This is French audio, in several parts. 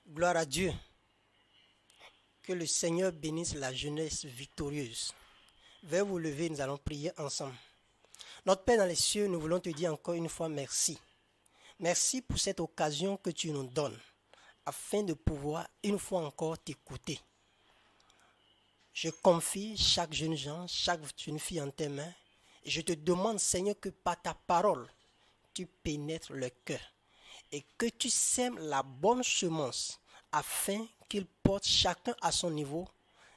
Gloire à Dieu. Que le Seigneur bénisse la jeunesse victorieuse. Veuillez vous lever, nous allons prier ensemble. Notre Père dans les cieux, nous voulons te dire encore une fois merci. Merci pour cette occasion que tu nous donnes afin de pouvoir une fois encore t'écouter. Je confie chaque jeune gens, chaque jeune fille en tes mains et je te demande, Seigneur, que par ta parole, tu pénètres le cœur et que tu sèmes la bonne semence afin qu'ils portent chacun à son niveau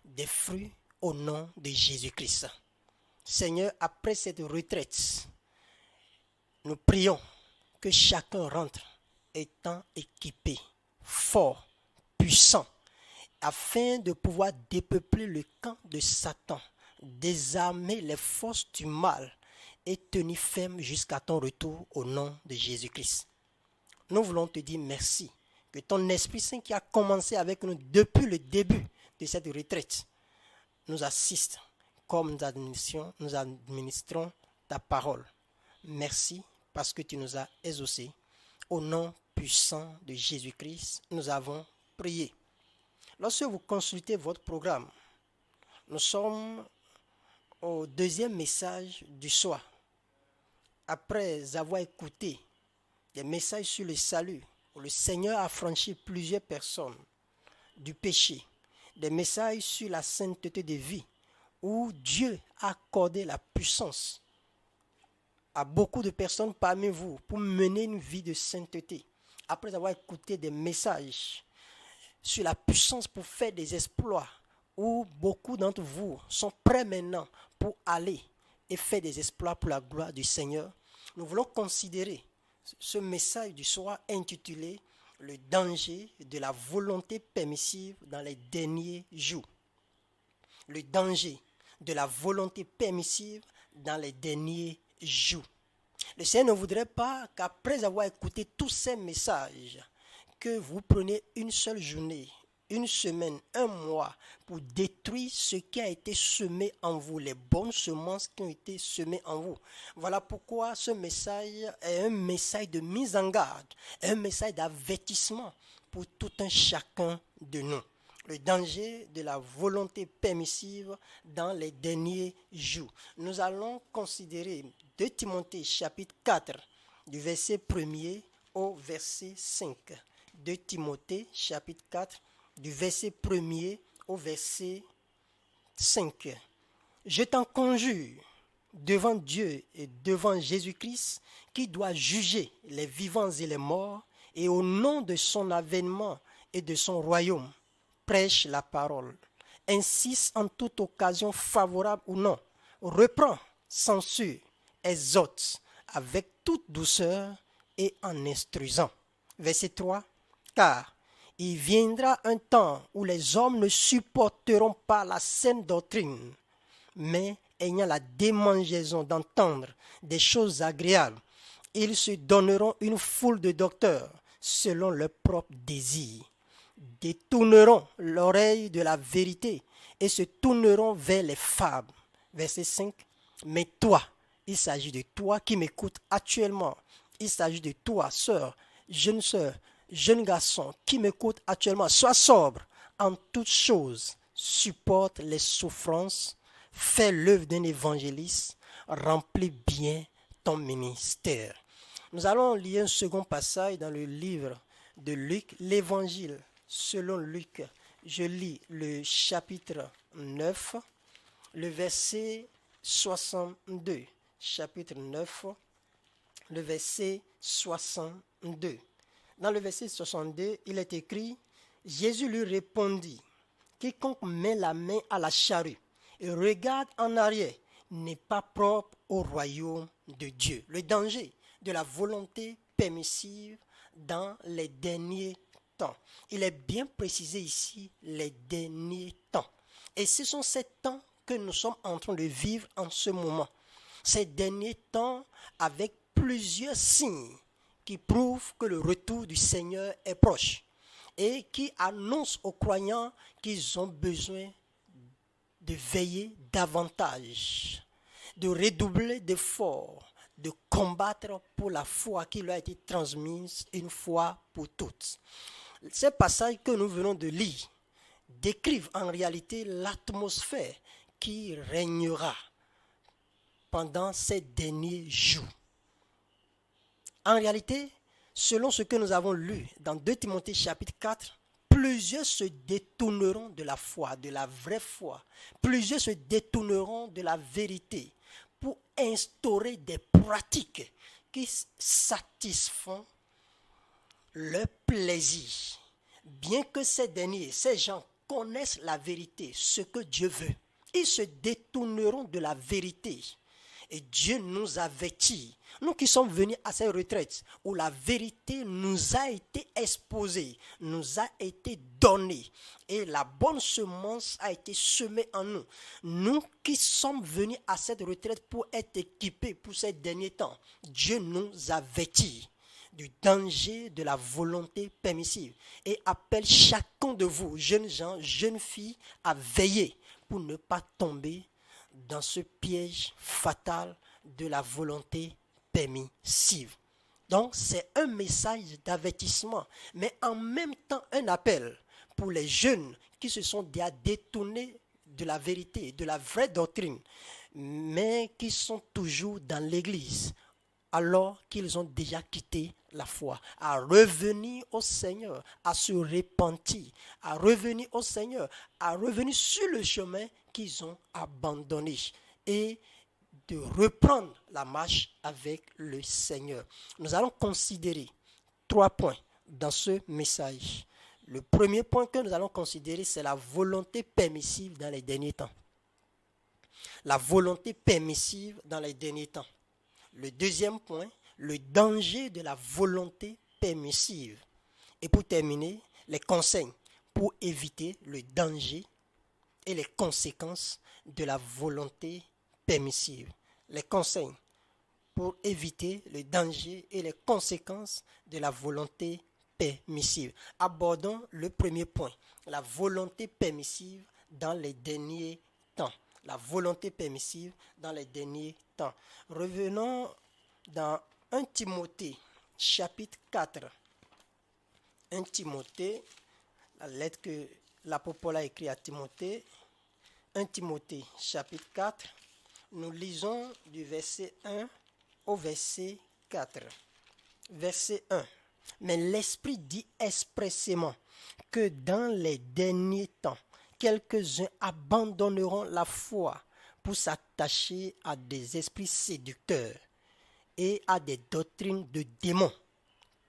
des fruits au nom de Jésus-Christ. Seigneur, après cette retraite, nous prions que chacun rentre étant équipé, fort, puissant, afin de pouvoir dépeupler le camp de Satan, désarmer les forces du mal et tenir ferme jusqu'à ton retour au nom de Jésus-Christ. Nous voulons te dire merci, que ton Esprit Saint qui a commencé avec nous depuis le début de cette retraite nous assiste comme nous administrons ta parole. Merci parce que tu nous as exaucés. Au nom puissant de Jésus-Christ, nous avons prié. Lorsque vous consultez votre programme, nous sommes au deuxième message du soir. Après avoir écouté des messages sur le salut, où le Seigneur a franchi plusieurs personnes du péché, des messages sur la sainteté de vie, où Dieu a accordé la puissance à beaucoup de personnes parmi vous pour mener une vie de sainteté. Après avoir écouté des messages sur la puissance pour faire des exploits, où beaucoup d'entre vous sont prêts maintenant pour aller et faire des exploits pour la gloire du Seigneur, nous voulons considérer ce message du soir intitulé « Le danger de la volonté permissive dans les derniers jours ». Le danger de la volonté permissive dans les derniers jours. Le Seigneur ne voudrait pas qu'après avoir écouté tous ces messages, que vous preniez une seule journée, une semaine, un mois pour détruire ce qui a été semé en vous, les bonnes semences qui ont été semées en vous. Voilà pourquoi ce message est un message de mise en garde, un message d'avertissement pour tout un chacun de nous. Le danger de la volonté permissive dans les derniers jours. Nous allons considérer 2 Timothée chapitre 4 du verset 1er au verset 5. 2 Timothée chapitre 4 du verset 1er au verset 5. Je t'en conjure devant Dieu et devant Jésus-Christ qui doit juger les vivants et les morts et au nom de son avènement et de son royaume. Prêche la parole, insiste en toute occasion favorable ou non, reprend, censure, exhorte avec toute douceur et en instruisant. Verset 3, car il viendra un temps où les hommes ne supporteront pas la saine doctrine, mais ayant la démangeaison d'entendre des choses agréables, ils se donneront une foule de docteurs selon leurs propres désirs. Détourneront l'oreille de la vérité et se tourneront vers les fables. Verset 5. Mais toi, il s'agit de toi qui m'écoutes actuellement. Il s'agit de toi, sœur, jeune garçon qui m'écoute actuellement. Sois sobre en toutes choses. Supporte les souffrances. Fais l'œuvre d'un évangéliste. Remplis bien ton ministère. Nous allons lire un second passage dans le livre de Luc, l'évangile. Selon Luc, je lis le chapitre 9, le verset 62. Chapitre 9, le verset 62. Dans le verset 62, il est écrit, Jésus lui répondit, quiconque met la main à la charrue et regarde en arrière n'est pas propre au royaume de Dieu. Le danger de la volonté permissive dans les derniers temps. Il est bien précisé ici les derniers temps. Et ce sont ces temps que nous sommes en train de vivre en ce moment. Ces derniers temps avec plusieurs signes qui prouvent que le retour du Seigneur est proche et qui annoncent aux croyants qu'ils ont besoin de veiller davantage, de redoubler d'efforts, de combattre pour la foi qui leur a été transmise une fois pour toutes. Ces passages que nous venons de lire décrivent en réalité l'atmosphère qui régnera pendant ces derniers jours. En réalité, selon ce que nous avons lu dans 2 Timothée chapitre 4, plusieurs se détourneront de la foi, de la vraie foi. Plusieurs se détourneront de la vérité pour instaurer des pratiques qui satisfont leur plaisir. Bien que ces derniers, ces gens connaissent la vérité, ce que Dieu veut, ils se détourneront de la vérité. Et Dieu nous avertit, nous qui sommes venus à ces retraites où la vérité nous a été exposée, nous a été donnée et la bonne semence a été semée en nous. Nous qui sommes venus à cette retraite pour être équipés pour ces derniers temps, Dieu nous avertit du danger de la volonté permissive et appelle chacun de vous, jeunes gens, jeunes filles, à veiller pour ne pas tomber dans ce piège fatal de la volonté permissive. Donc, c'est un message d'avertissement, mais en même temps un appel pour les jeunes qui se sont déjà détournés de la vérité, de la vraie doctrine, mais qui sont toujours dans l'église, alors qu'ils ont déjà quitté la foi, à revenir au Seigneur, à se repentir, à revenir au Seigneur, à revenir sur le chemin qu'ils ont abandonné et de reprendre la marche avec le Seigneur. Nous allons considérer 3 points dans ce message. Le premier point que nous allons considérer, c'est la volonté permissive dans les derniers temps. La volonté permissive dans les derniers temps. Le deuxième point, le danger de la volonté permissive. Et pour terminer, les conseils pour éviter le danger et les conséquences de la volonté permissive. Les conseils pour éviter le danger et les conséquences de la volonté permissive. Abordons le premier point, la volonté permissive dans les derniers temps. La volonté permissive dans les derniers temps. Revenons dans 1 Timothée, chapitre 4. 1 Timothée, la lettre que l'apôtre Paul a écrite à Timothée. 1 Timothée, chapitre 4. Nous lisons du verset 1 au verset 4. Verset 1. Mais l'Esprit dit expressément que dans les derniers temps, quelques-uns abandonneront la foi pour s'attacher à des esprits séducteurs et à des doctrines de démons,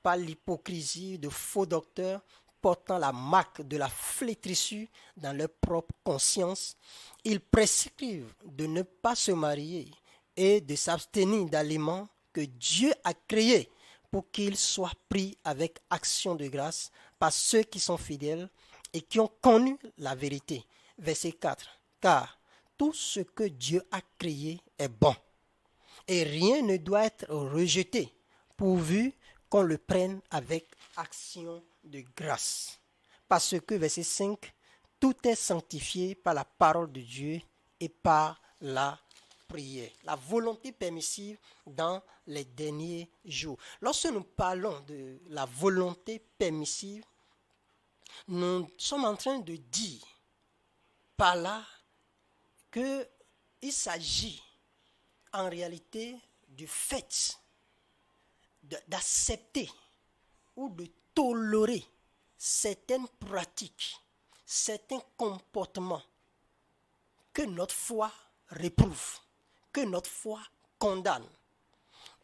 par l'hypocrisie de faux docteurs portant la marque de la flétrissure dans leur propre conscience. Ils prescrivent de ne pas se marier et de s'abstenir d'aliments que Dieu a créés pour qu'ils soient pris avec action de grâce par ceux qui sont fidèles et qui ont connu la vérité. Verset 4. Car tout ce que Dieu a créé est bon, et rien ne doit être rejeté, pourvu qu'on le prenne avec action de grâce. Parce que, verset 5, tout est sanctifié par la parole de Dieu et par la prière. La volonté permissive dans les derniers jours. Lorsque nous parlons de la volonté permissive, nous sommes en train de dire par là qu'il s'agit en réalité du fait d'accepter ou de tolérer certaines pratiques, certains comportements que notre foi réprouve, que notre foi condamne.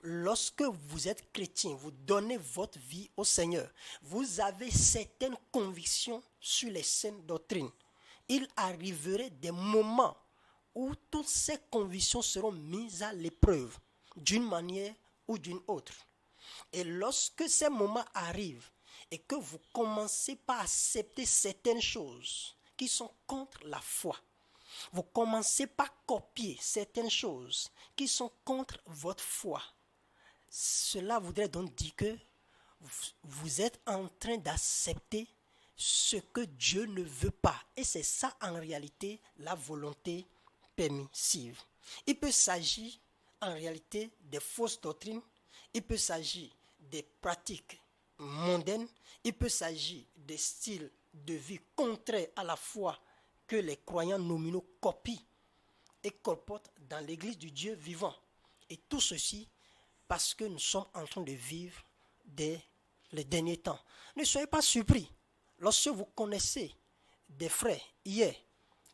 Lorsque vous êtes chrétien, vous donnez votre vie au Seigneur, vous avez certaines convictions sur les saintes doctrines. Il arriverait des moments où toutes ces convictions seront mises à l'épreuve d'une manière ou d'une autre. Et lorsque ces moments arrivent et que vous commencez par accepter certaines choses qui sont contre la foi, vous commencez par copier certaines choses qui sont contre votre foi, cela voudrait donc dire que vous êtes en train d'accepter ce que Dieu ne veut pas. Et c'est ça en réalité la volonté permissive. Il peut s'agir en réalité des fausses doctrines, il peut s'agir des pratiques mondaines, il peut s'agir des styles de vie contraires à la foi que les croyants nominaux copient et colportent dans l'église du Dieu vivant. Et tout ceci parce que nous sommes en train de vivre les derniers temps. Ne soyez pas surpris lorsque vous connaissez des frères hier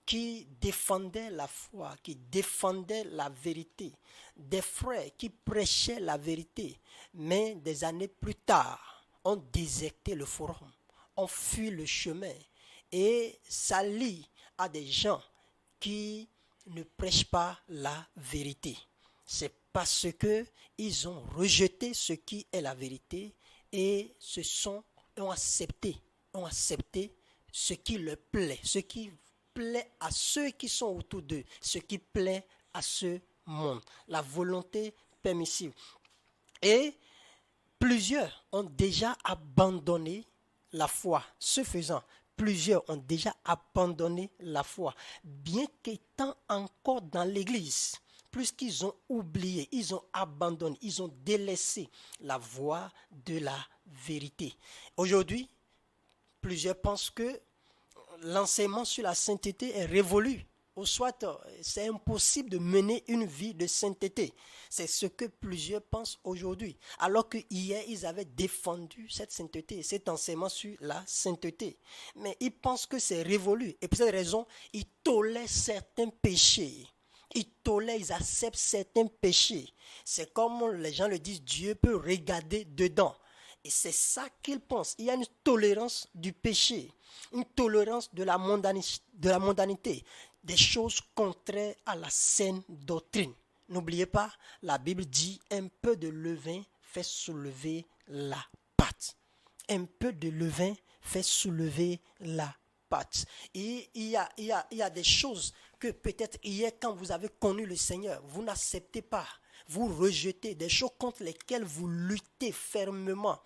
qui défendaient la foi, qui défendaient la vérité, des frères qui prêchaient la vérité, mais des années plus tard, ont déserté le forum, ont fui le chemin et s'allient à des gens qui ne prêchent pas la vérité. C'est parce qu'ils ont rejeté ce qui est la vérité et ont accepté ce qui leur plaît, ce qui plaît à ceux qui sont autour d'eux, ce qui plaît à ce monde, la volonté permissive. Et plusieurs ont déjà abandonné la foi. Ce faisant, plusieurs ont déjà abandonné la foi, bien qu'étant encore dans l'église. Plus qu'ils ont oublié, ils ont abandonné, ils ont délaissé la voie de la vérité. Aujourd'hui, plusieurs pensent que l'enseignement sur la sainteté est révolu. Ou soit, c'est impossible de mener une vie de sainteté. C'est ce que plusieurs pensent aujourd'hui. Alors que hier, ils avaient défendu cette sainteté, cet enseignement sur la sainteté. Mais ils pensent que c'est révolu. Et pour cette raison, ils tolèrent certains péchés. Ils acceptent certains péchés. C'est comme les gens le disent, Dieu peut regarder dedans. Et c'est ça qu'ils pensent. Il y a une tolérance du péché, une tolérance de la mondanité, des choses contraires à la saine doctrine. N'oubliez pas, la Bible dit un peu de levain fait soulever la pâte. Un peu de levain fait soulever la pâte. Et il y a des choses que peut-être hier, quand vous avez connu le Seigneur, vous n'acceptez pas. Vous rejetez des choses contre lesquelles vous luttez fermement.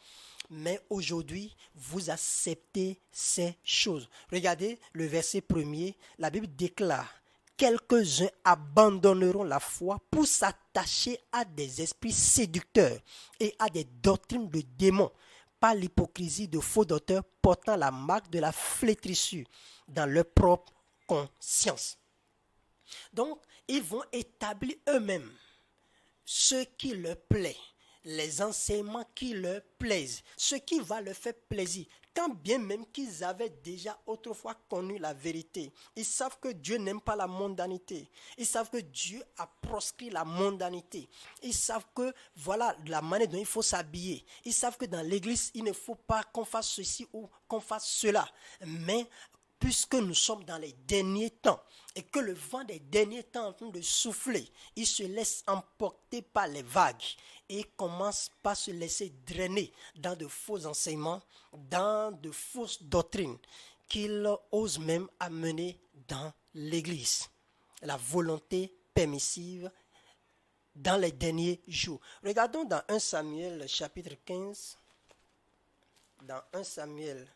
Mais aujourd'hui, vous acceptez ces choses. Regardez le verset 1er. La Bible déclare: quelques-uns abandonneront la foi pour s'attacher à des esprits séducteurs et à des doctrines de démons, par l'hypocrisie de faux docteurs portant la marque de la flétrissure dans leur propre conscience. Donc, ils vont établir eux-mêmes ce qui leur plaît, les enseignements qui leur plaisent, ce qui va leur faire plaisir. Quand bien même qu'ils avaient déjà autrefois connu la vérité, ils savent que Dieu n'aime pas la mondanité. Ils savent que Dieu a proscrit la mondanité. Ils savent que voilà la manière dont il faut s'habiller. Ils savent que dans l'église, il ne faut pas qu'on fasse ceci ou qu'on fasse cela. Mais puisque nous sommes dans les derniers temps et que le vent des derniers temps est en train de souffler, il se laisse emporter par les vagues et commence par se laisser drainer dans de faux enseignements, dans de fausses doctrines qu'il ose même amener dans l'église. La volonté permissive dans les derniers jours. Regardons dans 1 Samuel chapitre 15. Dans 1 Samuel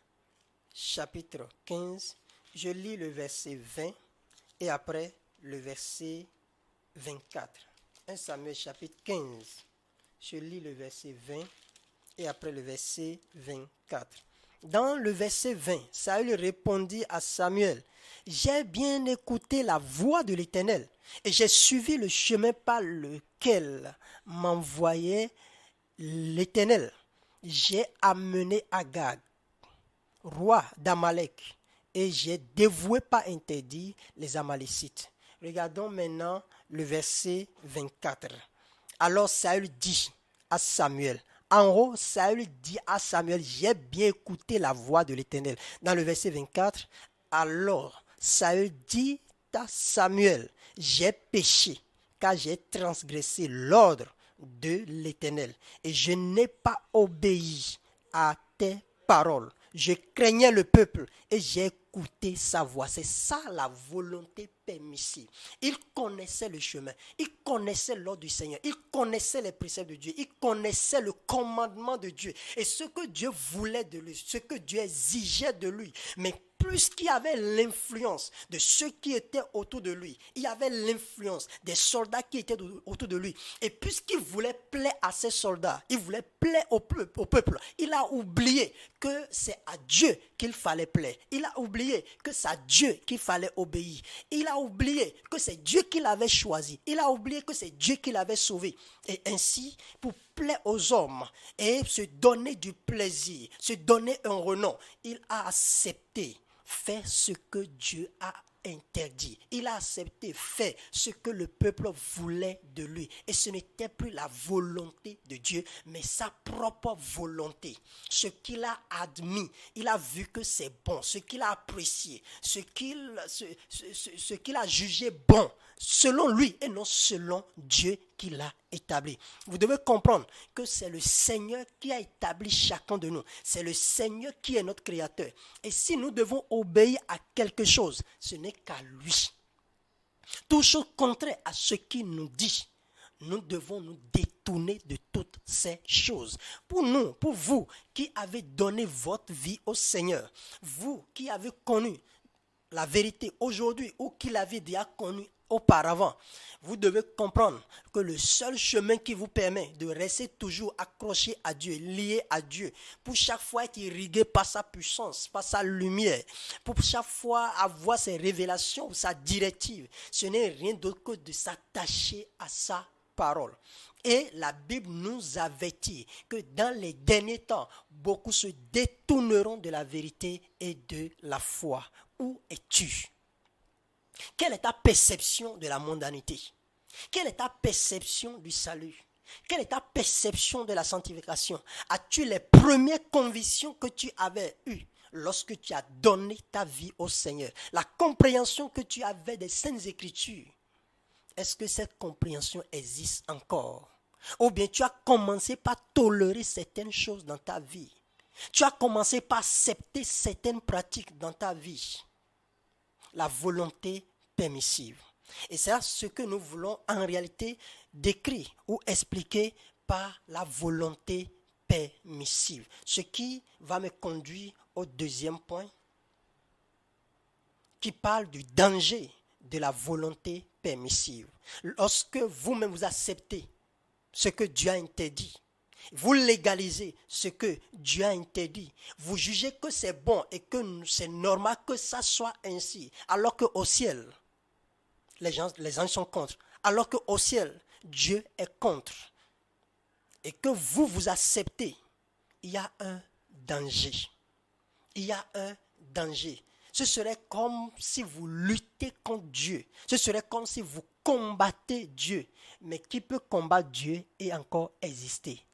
chapitre 15, je lis le verset 20 et après le verset 24. 1 Samuel chapitre 15, je lis le verset 20 et après le verset 24. Dans le verset 20, Saül répondit à Samuel: j'ai bien écouté la voix de l'Éternel et j'ai suivi le chemin par lequel m'envoyait l'Éternel. J'ai amené Agag, roi d'Amalek, et j'ai dévoué par interdit les Amalécites. Regardons maintenant le verset 24. Alors Saül dit à Samuel, en haut, Saül dit à Samuel: j'ai bien écouté la voix de l'Éternel. Dans le verset 24, alors Saül dit à Samuel: j'ai péché, car j'ai transgressé l'ordre de l'Éternel, et je n'ai pas obéi à tes paroles. Je craignais le peuple et j'ai écouté sa voix. C'est ça la volonté permissive. Il connaissait le chemin, il connaissait l'ordre du Seigneur, il connaissait les préceptes de Dieu, il connaissait le commandement de Dieu et ce que Dieu voulait de lui, ce que Dieu exigeait de lui. Mais puisqu'il y avait l'influence de ceux qui étaient autour de lui, il y avait l'influence des soldats qui étaient autour de lui. Et puisqu'il voulait plaire à ces soldats, il voulait plaire au peuple, il a oublié que c'est à Dieu qu'il fallait plaire. Il a oublié que c'est à Dieu qu'il fallait obéir. Il a oublié que c'est Dieu qui l'avait choisi. Il a oublié que c'est Dieu qui l'avait sauvé. Et ainsi, pour plaire aux hommes et se donner du plaisir, se donner un renom, il a accepté faire ce que Dieu a interdit. Il a accepté faire ce que le peuple voulait de lui. Et ce n'était plus la volonté de Dieu, mais sa propre volonté. Ce qu'il a admis, il a vu que c'est bon. Ce qu'il a apprécié, ce qu'il a jugé bon, selon lui et non selon Dieu qui l'a établi. Vous devez comprendre que c'est le Seigneur qui a établi chacun de nous. C'est le Seigneur qui est notre créateur. Et si nous devons obéir à quelque chose, ce n'est qu'à lui. Tout chose contraire à ce qu'il nous dit, nous devons nous détourner de toutes ces choses. Pour nous, pour vous qui avez donné votre vie au Seigneur, vous qui avez connu la vérité aujourd'hui ou qui l'avez déjà connue auparavant, vous devez comprendre que le seul chemin qui vous permet de rester toujours accroché à Dieu, lié à Dieu, pour chaque fois être irrigué par sa puissance, par sa lumière, pour chaque fois avoir ses révélations ou sa directive, ce n'est rien d'autre que de s'attacher à sa parole. Et la Bible nous avertit que dans les derniers temps, beaucoup se détourneront de la vérité et de la foi. Où es-tu? Quelle est ta perception de la mondanité? Quelle est ta perception du salut? Quelle est ta perception de la sanctification? As-tu les premières convictions que tu avais eues lorsque tu as donné ta vie au Seigneur? La compréhension que tu avais des Saintes Écritures, est-ce que cette compréhension existe encore? Ou bien tu as commencé par tolérer certaines choses dans ta vie? Tu as commencé par accepter certaines pratiques dans ta vie? La volonté permissive. Et c'est ce que nous voulons en réalité décrire ou expliquer par la volonté permissive. Ce qui va me conduire au deuxième point qui parle du danger de la volonté permissive. Lorsque vous-même vous acceptez ce que Dieu a interdit, vous légalisez ce que Dieu a interdit. Vous jugez que c'est bon et que c'est normal que ça soit ainsi. Alors qu'au ciel, les gens sont contre. Alors qu'au ciel, Dieu est contre. Et que vous acceptez, il y a un danger. Il y a un danger. Ce serait comme si vous luttez contre Dieu. Ce serait comme si vous combattez Dieu. Mais qui peut combattre Dieu et encore exister?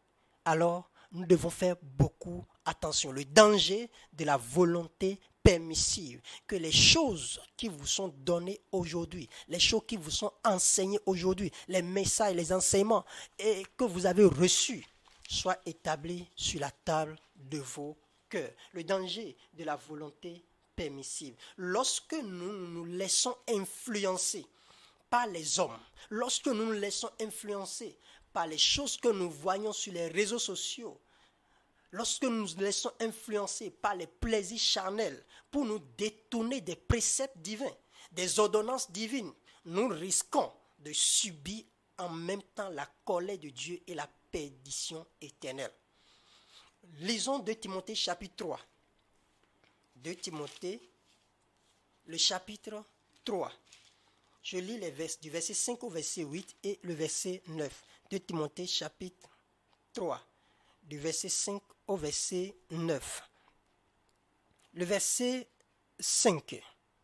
Alors, nous devons faire beaucoup attention. Le danger de la volonté permissive, que les choses qui vous sont données aujourd'hui, les choses qui vous sont enseignées aujourd'hui, les messages, les enseignements et que vous avez reçus, soient établis sur la table de vos cœurs. Le danger de la volonté permissive. Lorsque nous nous laissons influencer par les hommes, lorsque nous nous laissons influencer par les choses que nous voyons sur les réseaux sociaux, lorsque nous nous laissons influencer par les plaisirs charnels pour nous détourner des préceptes divins, des ordonnances divines, nous risquons de subir en même temps la colère de Dieu et la perdition éternelle. Lisons 2 Timothée chapitre 3. 2 Timothée, le chapitre 3. Je lis les versets du verset 5 au verset 8 et le verset 9. 2 Timothée chapitre 3, du verset 5 au verset 9. Le verset 5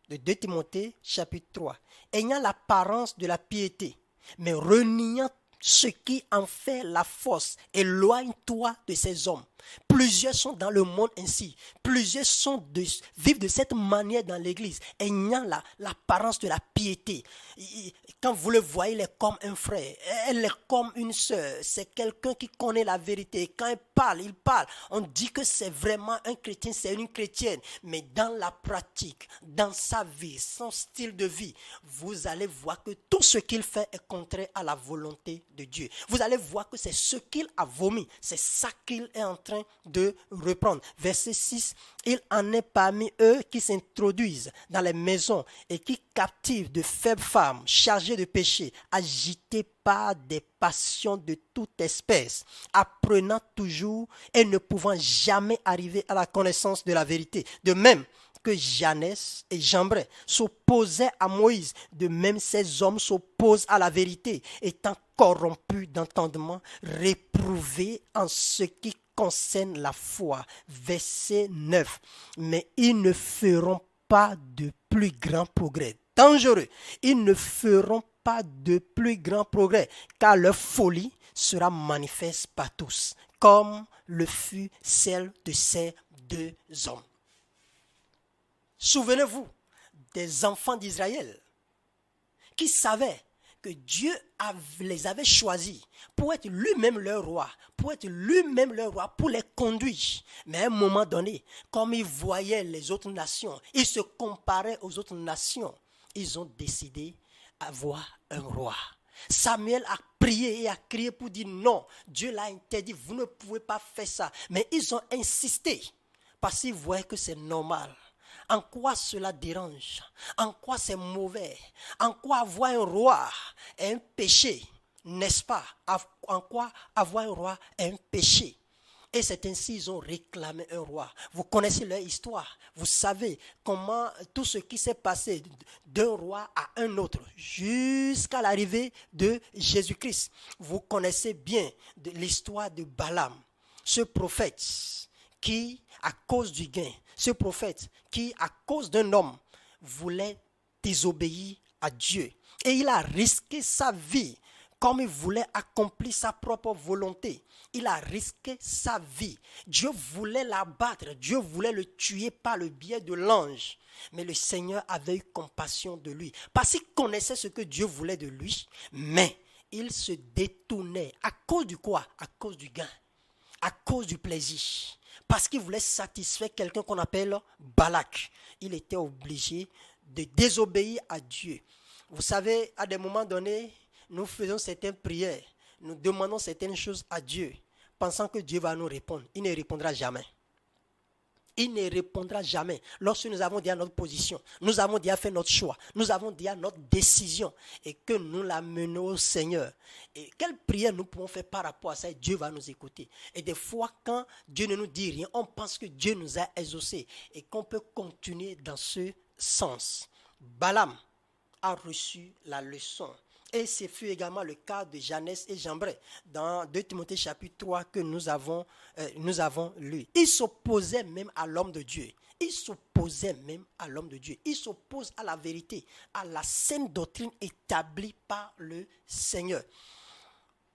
de 2 Timothée chapitre 3. Ayant l'apparence de la piété, mais reniant ce qui en fait la force, éloigne-toi de ces hommes. Plusieurs sont dans le monde ainsi. Plusieurs vivent de cette manière dans l'église, ayant l'apparence de la piété. Quand vous le voyez, il est comme un frère, elle est comme une sœur. C'est quelqu'un qui connaît la vérité. Quand il parle. On dit que c'est vraiment un chrétien, c'est une chrétienne. Mais dans la pratique, dans sa vie, son style de vie, vous allez voir que tout ce qu'il fait est contraire à la volonté de Dieu. Vous allez voir que c'est ce qu'il a vomi. C'est ça qu'il est en train train de reprendre. Verset 6, il en est parmi eux qui s'introduisent dans les maisons et qui captivent de faibles femmes chargées de péché, agitées par des passions de toute espèce, apprenant toujours et ne pouvant jamais arriver à la connaissance de la vérité. De même que Janès et Jambres s'opposaient à Moïse, de même ces hommes s'opposent à la vérité, étant corrompus d'entendement, réprouvés en ce qui concerne la foi. Verset 9. Mais ils ne feront pas de plus grands progrès. Dangereux. Ils ne feront pas de plus grands progrès, car leur folie sera manifeste par tous, comme le fut celle de ces deux hommes. Souvenez-vous des enfants d'Israël qui savaient que Dieu les avait choisis pour être lui-même leur roi, pour les conduire. Mais à un moment donné, comme ils voyaient les autres nations, ils se comparaient aux autres nations, ils ont décidé d'avoir un roi. Samuel a prié et a crié pour dire non, Dieu l'a interdit, vous ne pouvez pas faire ça. Mais ils ont insisté parce qu'ils voyaient que c'est normal. En quoi cela dérange? En quoi c'est mauvais? En quoi avoir un roi est un péché? N'est-ce pas? En quoi avoir un roi est un péché? Et c'est ainsi qu'ils ont réclamé un roi. Vous connaissez leur histoire. Vous savez comment tout ce qui s'est passé d'un roi à un autre jusqu'à l'arrivée de Jésus-Christ. Vous connaissez bien l'histoire de Balaam, ce prophète qui, à cause du gain, ce prophète qui, à cause d'un homme, voulait désobéir à Dieu. Et il a risqué sa vie comme il voulait accomplir sa propre volonté. Il a risqué sa vie. Dieu voulait l'abattre. Dieu voulait le tuer par le biais de l'ange. Mais le Seigneur avait eu compassion de lui. Parce qu'il connaissait ce que Dieu voulait de lui. Mais il se détournait. À cause du quoi? À cause du gain. À cause du plaisir. Parce qu'il voulait satisfaire quelqu'un qu'on appelle Balak. Il était obligé de désobéir à Dieu. Vous savez, à des moments donnés, nous faisons certaines prières. Nous demandons certaines choses à Dieu, pensant que Dieu va nous répondre. Il ne répondra jamais. Il ne répondra jamais. Lorsque nous avons déjà notre position, nous avons déjà fait notre choix, nous avons déjà notre décision et que nous la menons au Seigneur. Et quelle prière nous pouvons faire par rapport à ça? Dieu va nous écouter. Et des fois, quand Dieu ne nous dit rien, on pense que Dieu nous a exaucés et qu'on peut continuer dans ce sens. Balaam a reçu la leçon. Et ce fut également le cas de Janès et Jambres dans 2 Timothée chapitre 3 que nous avons lu. Ils s'opposaient même à l'homme de Dieu. Ils s'opposaient même à l'homme de Dieu. Ils s'opposent à la vérité, à la saine doctrine établie par le Seigneur.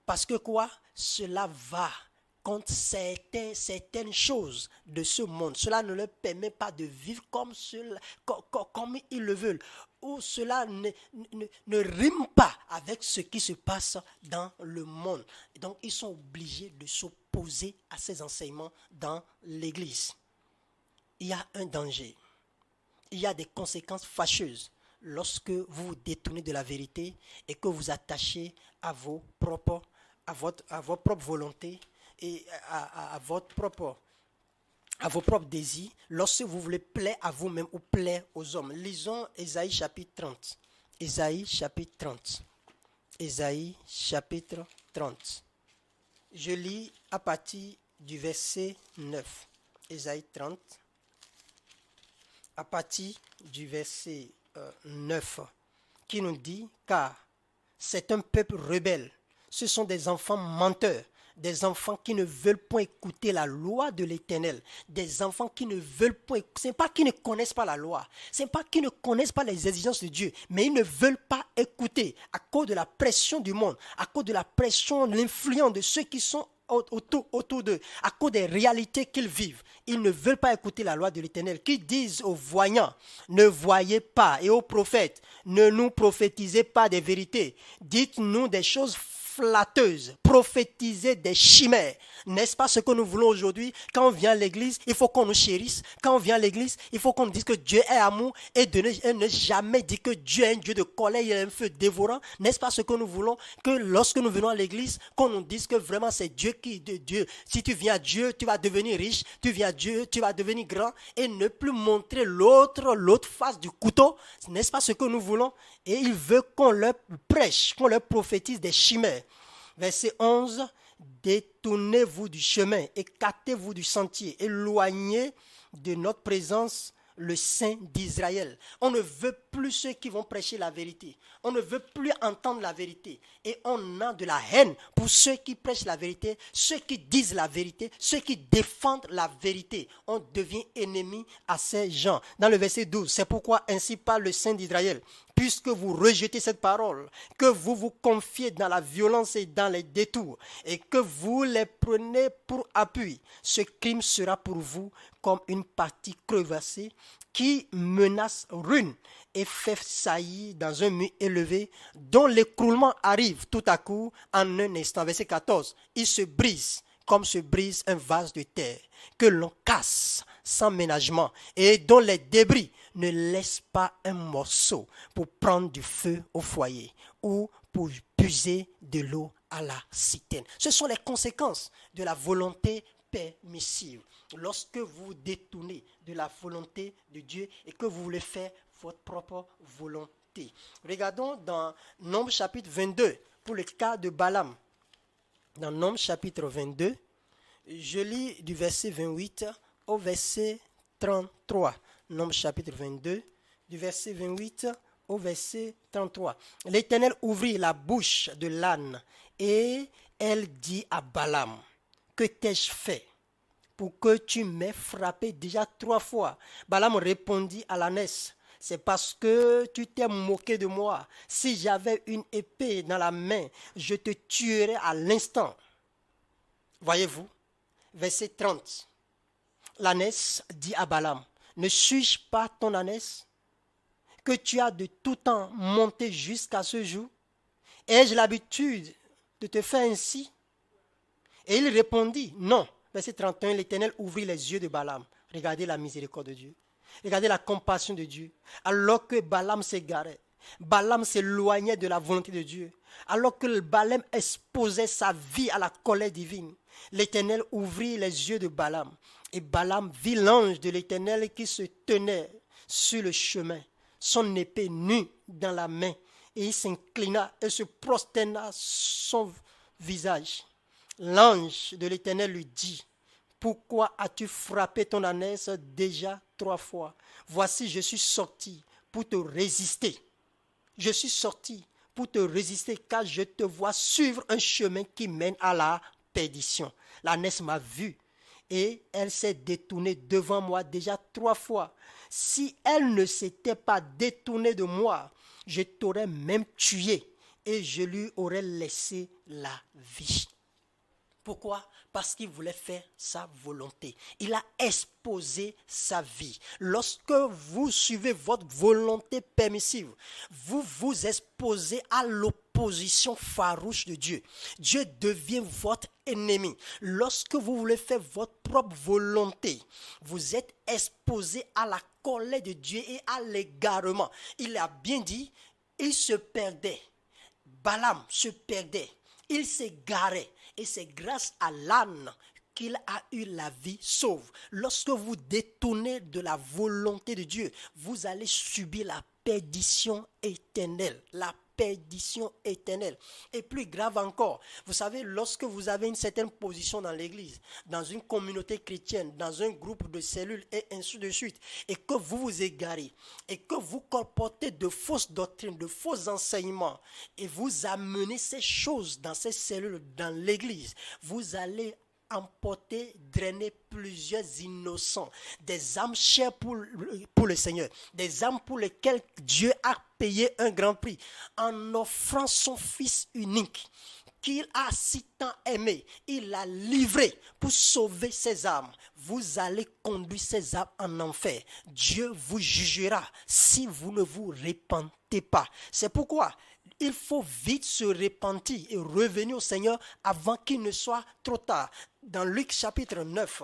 Parce que quoi? Cela va contre certaines choses de ce monde. Cela ne leur permet pas de vivre comme ils le veulent. Ou cela ne rime pas avec ce qui se passe dans le monde. Donc, ils sont obligés de s'opposer à ces enseignements dans l'Église. Il y a un danger. Il y a des conséquences fâcheuses lorsque vous vous détournez de la vérité et que vous attachez à votre propre volonté et à vos propres désirs, lorsque vous voulez plaire à vous-même ou plaire aux hommes. Lisons Ésaïe chapitre 30. Ésaïe chapitre 30. Ésaïe chapitre 30. Je lis à partir du verset 9. Ésaïe 30. À partir du verset 9, qui nous dit, car c'est un peuple rebelle, ce sont des enfants menteurs, des enfants qui ne veulent point écouter la loi de l'Éternel, des enfants qui ne veulent point, ce n'est pas qu'ils ne connaissent pas la loi, ce n'est pas qu'ils ne connaissent pas les exigences de Dieu, mais ils ne veulent pas écouter à cause de la pression du monde, à cause de la pression, de l'influence de ceux qui sont autour d'eux, à cause des réalités qu'ils vivent. Ils ne veulent pas écouter la loi de l'Éternel, qui disent aux voyants, ne voyez pas, et aux prophètes, ne nous prophétisez pas des vérités, dites-nous des choses flatteuses prophétiser des chimères. N'est-ce pas ce que nous voulons aujourd'hui? Quand on vient à l'église, il faut qu'on nous chérisse. Quand on vient à l'église, il faut qu'on nous dise que Dieu est amour et ne jamais dire que Dieu est un Dieu de colère, il est un feu dévorant. N'est-ce pas ce que nous voulons? Que lorsque nous venons à l'église, qu'on nous dise que vraiment c'est Dieu qui est de Dieu. Si tu viens à Dieu, tu vas devenir riche. Tu viens à Dieu, tu vas devenir grand et ne plus montrer l'autre face du couteau. N'est-ce pas ce que nous voulons? Et il veut qu'on leur prêche, qu'on leur prophétise des chimères. Verset 11, détournez-vous du chemin, écartez-vous du sentier, éloignez de notre présence le Saint d'Israël. On ne veut plus ceux qui vont prêcher la vérité. On ne veut plus entendre la vérité. Et on a de la haine pour ceux qui prêchent la vérité, ceux qui disent la vérité, ceux qui défendent la vérité. On devient ennemi à ces gens. Dans le verset 12, c'est pourquoi ainsi parle le Saint d'Israël. Puisque vous rejetez cette parole, que vous vous confiez dans la violence et dans les détours, et que vous les prenez pour appui, ce crime sera pour vous comme une partie crevassée qui menace ruine et fait saillir dans un mur élevé dont l'écroulement arrive tout à coup en un instant. Verset 14, il se brise comme se brise un vase de terre que l'on casse sans ménagement et dont les débris ne laissent pas un morceau pour prendre du feu au foyer ou pour puiser de l'eau à la citerne. Ce sont les conséquences de la volonté permissive. Lorsque vous détournez de la volonté de Dieu et que vous voulez faire votre propre volonté. Regardons dans Nombre chapitre 22 pour le cas de Balaam. Dans Nombre chapitre 22, je lis du verset 28 au verset 33. Nombre chapitre 22, du verset 28 au verset 33. L'Éternel ouvrit la bouche de l'âne et elle dit à Balaam, que t'ai-je fait pour que tu m'aies frappé déjà 3 fois? Balaam répondit à l'ânesse, c'est parce que tu t'es moqué de moi. Si j'avais une épée dans la main, je te tuerais à l'instant. Voyez-vous, verset 30. L'ânesse dit à Balaam, ne suis-je pas ton ânesse que tu as de tout temps monté jusqu'à ce jour? Ai-je l'habitude de te faire ainsi? Et il répondit, non. Verset 31, l'Éternel ouvrit les yeux de Balaam. Regardez la miséricorde de Dieu. Regardez la compassion de Dieu. Alors que Balaam s'égarait, Balaam s'éloignait de la volonté de Dieu. Alors que Balaam exposait sa vie à la colère divine, l'Éternel ouvrit les yeux de Balaam. Et Balaam vit l'ange de l'Éternel qui se tenait sur le chemin, son épée nue dans la main. Et il s'inclina et se prosterna son visage. L'ange de l'Éternel lui dit, pourquoi as-tu frappé ton ânesse déjà 3 fois? Voici, je suis sorti pour te résister. Je suis sorti pour te résister car je te vois suivre un chemin qui mène à la perdition. L'ânesse m'a vu et elle s'est détournée devant moi déjà 3 fois. Si elle ne s'était pas détournée de moi, je t'aurais même tué et je lui aurais laissé la vie. Pourquoi? Parce qu'il voulait faire sa volonté. Il a exposé sa vie. Lorsque vous suivez votre volonté permissive, vous vous exposez à l'opposition farouche de Dieu. Dieu devient votre ennemi. Lorsque vous voulez faire votre propre volonté, vous êtes exposé à la colère de Dieu et à l'égarement. Il a bien dit, il se perdait. Balaam se perdait. Il s'égarait. Et c'est grâce à l'âne qu'il a eu la vie sauve. Lorsque vous détournez de la volonté de Dieu, vous allez subir la perdition éternelle. La perdition éternelle. Et plus grave encore, vous savez, lorsque vous avez une certaine position dans l'église, dans une communauté chrétienne, dans un groupe de cellules et ainsi de suite, et que vous vous égarez, et que vous colportez de fausses doctrines, de faux enseignements, et vous amenez ces choses dans ces cellules, dans l'église, vous allez emporter, drainer plusieurs innocents, des âmes chères pour le Seigneur, des âmes pour lesquelles Dieu a payé un grand prix en offrant son Fils unique qu'il a si tant aimé. Il l'a livré pour sauver ses âmes. Vous allez conduire ces âmes en enfer. Dieu vous jugera si vous ne vous repentez pas. C'est pourquoi il faut vite se repentir et revenir au Seigneur avant qu'il ne soit trop tard. Dans Luc chapitre 9,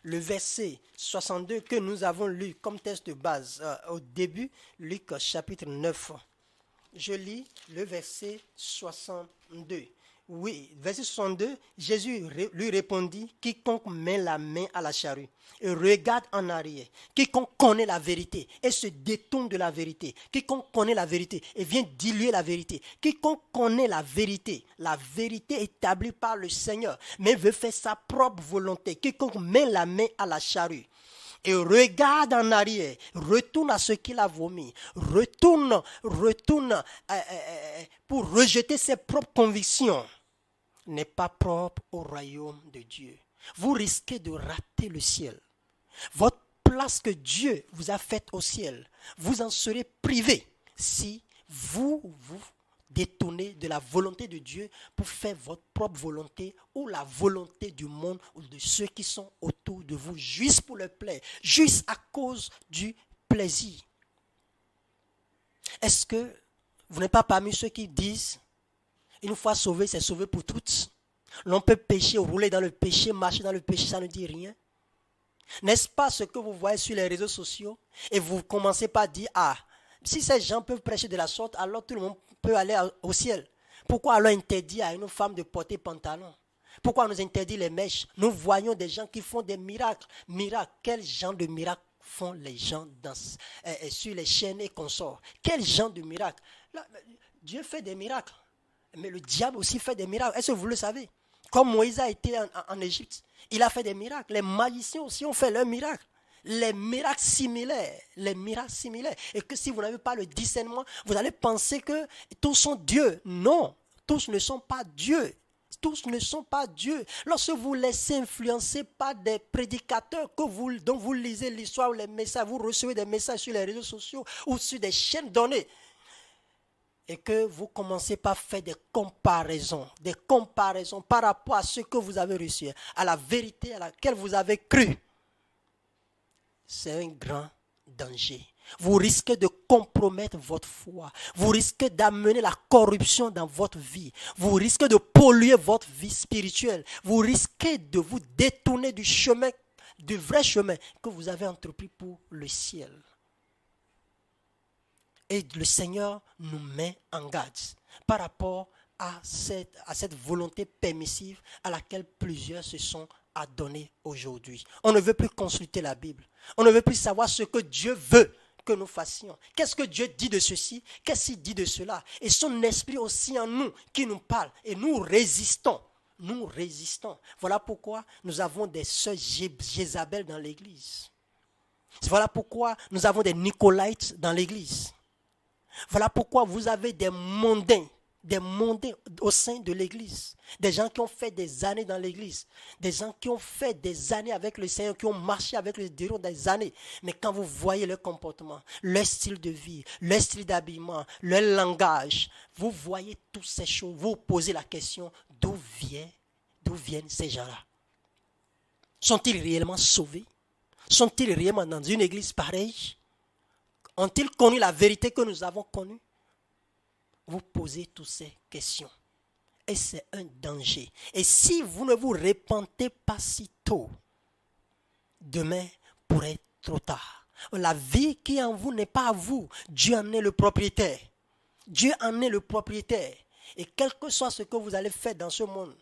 le verset 62 que nous avons lu comme texte de base au début, Luc chapitre 9. Je lis le verset 62. Oui, verset 62, Jésus lui répondit, quiconque met la main à la charrue et regarde en arrière, quiconque connaît la vérité et se détourne de la vérité, quiconque connaît la vérité et vient diluer la vérité, quiconque connaît la vérité établie par le Seigneur, mais veut faire sa propre volonté, quiconque met la main à la charrue et regarde en arrière, retourne à ce qu'il a vomi, retourne pour rejeter ses propres convictions, n'est pas propre au royaume de Dieu. Vous risquez de rater le ciel. Votre place que Dieu vous a faite au ciel, vous en serez privé si vous vous détournez de la volonté de Dieu pour faire votre propre volonté ou la volonté du monde ou de ceux qui sont autour de vous, juste pour leur plaire, juste à cause du plaisir. Est-ce que vous n'êtes pas parmi ceux qui disent, une fois sauvé, c'est sauvé pour toutes? L'on peut pécher, rouler dans le péché, marcher dans le péché, ça ne dit rien. N'est-ce pas ce que vous voyez sur les réseaux sociaux? Et vous commencez par dire, si ces gens peuvent prêcher de la sorte, alors tout le monde peut aller au ciel. Pourquoi alors interdire à une femme de porter pantalon? Pourquoi nous interdire les mèches? Nous voyons des gens qui font des miracles. Quel genre de miracles font les gens sur les chaînes et consorts? Quel genre de miracles? Là, Dieu fait des miracles, mais le diable aussi fait des miracles. Est-ce que vous le savez? Comme Moïse a été en Égypte, il a fait des miracles. Les magiciens aussi ont fait leurs miracles. Les miracles similaires. Et que si vous n'avez pas le discernement, vous allez penser que tous sont Dieu. Non, tous ne sont pas Dieu. Tous ne sont pas Dieu. Lorsque vous laissez influencer par des prédicateurs dont vous lisez l'histoire ou les messages, vous recevez des messages sur les réseaux sociaux ou sur des chaînes données, et que vous commencez par faire des comparaisons par rapport à ce que vous avez reçu, à la vérité à laquelle vous avez cru, c'est un grand danger. Vous risquez de compromettre votre foi. Vous risquez d'amener la corruption dans votre vie. Vous risquez de polluer votre vie spirituelle. Vous risquez de vous détourner du chemin, du vrai chemin que vous avez entrepris pour le ciel. Et le Seigneur nous met en garde par rapport à cette volonté permissive à laquelle plusieurs se sont adonnés aujourd'hui. On ne veut plus consulter la Bible. On ne veut plus savoir ce que Dieu veut que nous fassions. Qu'est-ce que Dieu dit de ceci? Qu'est-ce qu'il dit de cela? Et son esprit aussi en nous qui nous parle. Et nous résistons. Voilà pourquoi nous avons des sœurs Jézabel dans l'église. Voilà pourquoi nous avons des Nicolaïtes dans l'église. Voilà pourquoi vous avez des mondains au sein de l'église. Des gens qui ont fait des années dans l'église. Des gens qui ont fait des années avec le Seigneur, qui ont marché avec le Seigneur des années. Mais quand vous voyez leur comportement, leur style de vie, leur style d'habillement, leur langage, vous voyez toutes ces choses, vous vous posez la question, d'où viennent ces gens-là? Sont-ils réellement sauvés? Sont-ils réellement dans une église pareille? Ont-ils connu la vérité que nous avons connue? Vous posez toutes ces questions. Et c'est un danger. Et si vous ne vous repentez pas si tôt, demain pourrait être trop tard. La vie qui est en vous n'est pas à vous. Dieu en est le propriétaire. Et quel que soit ce que vous allez faire dans ce monde,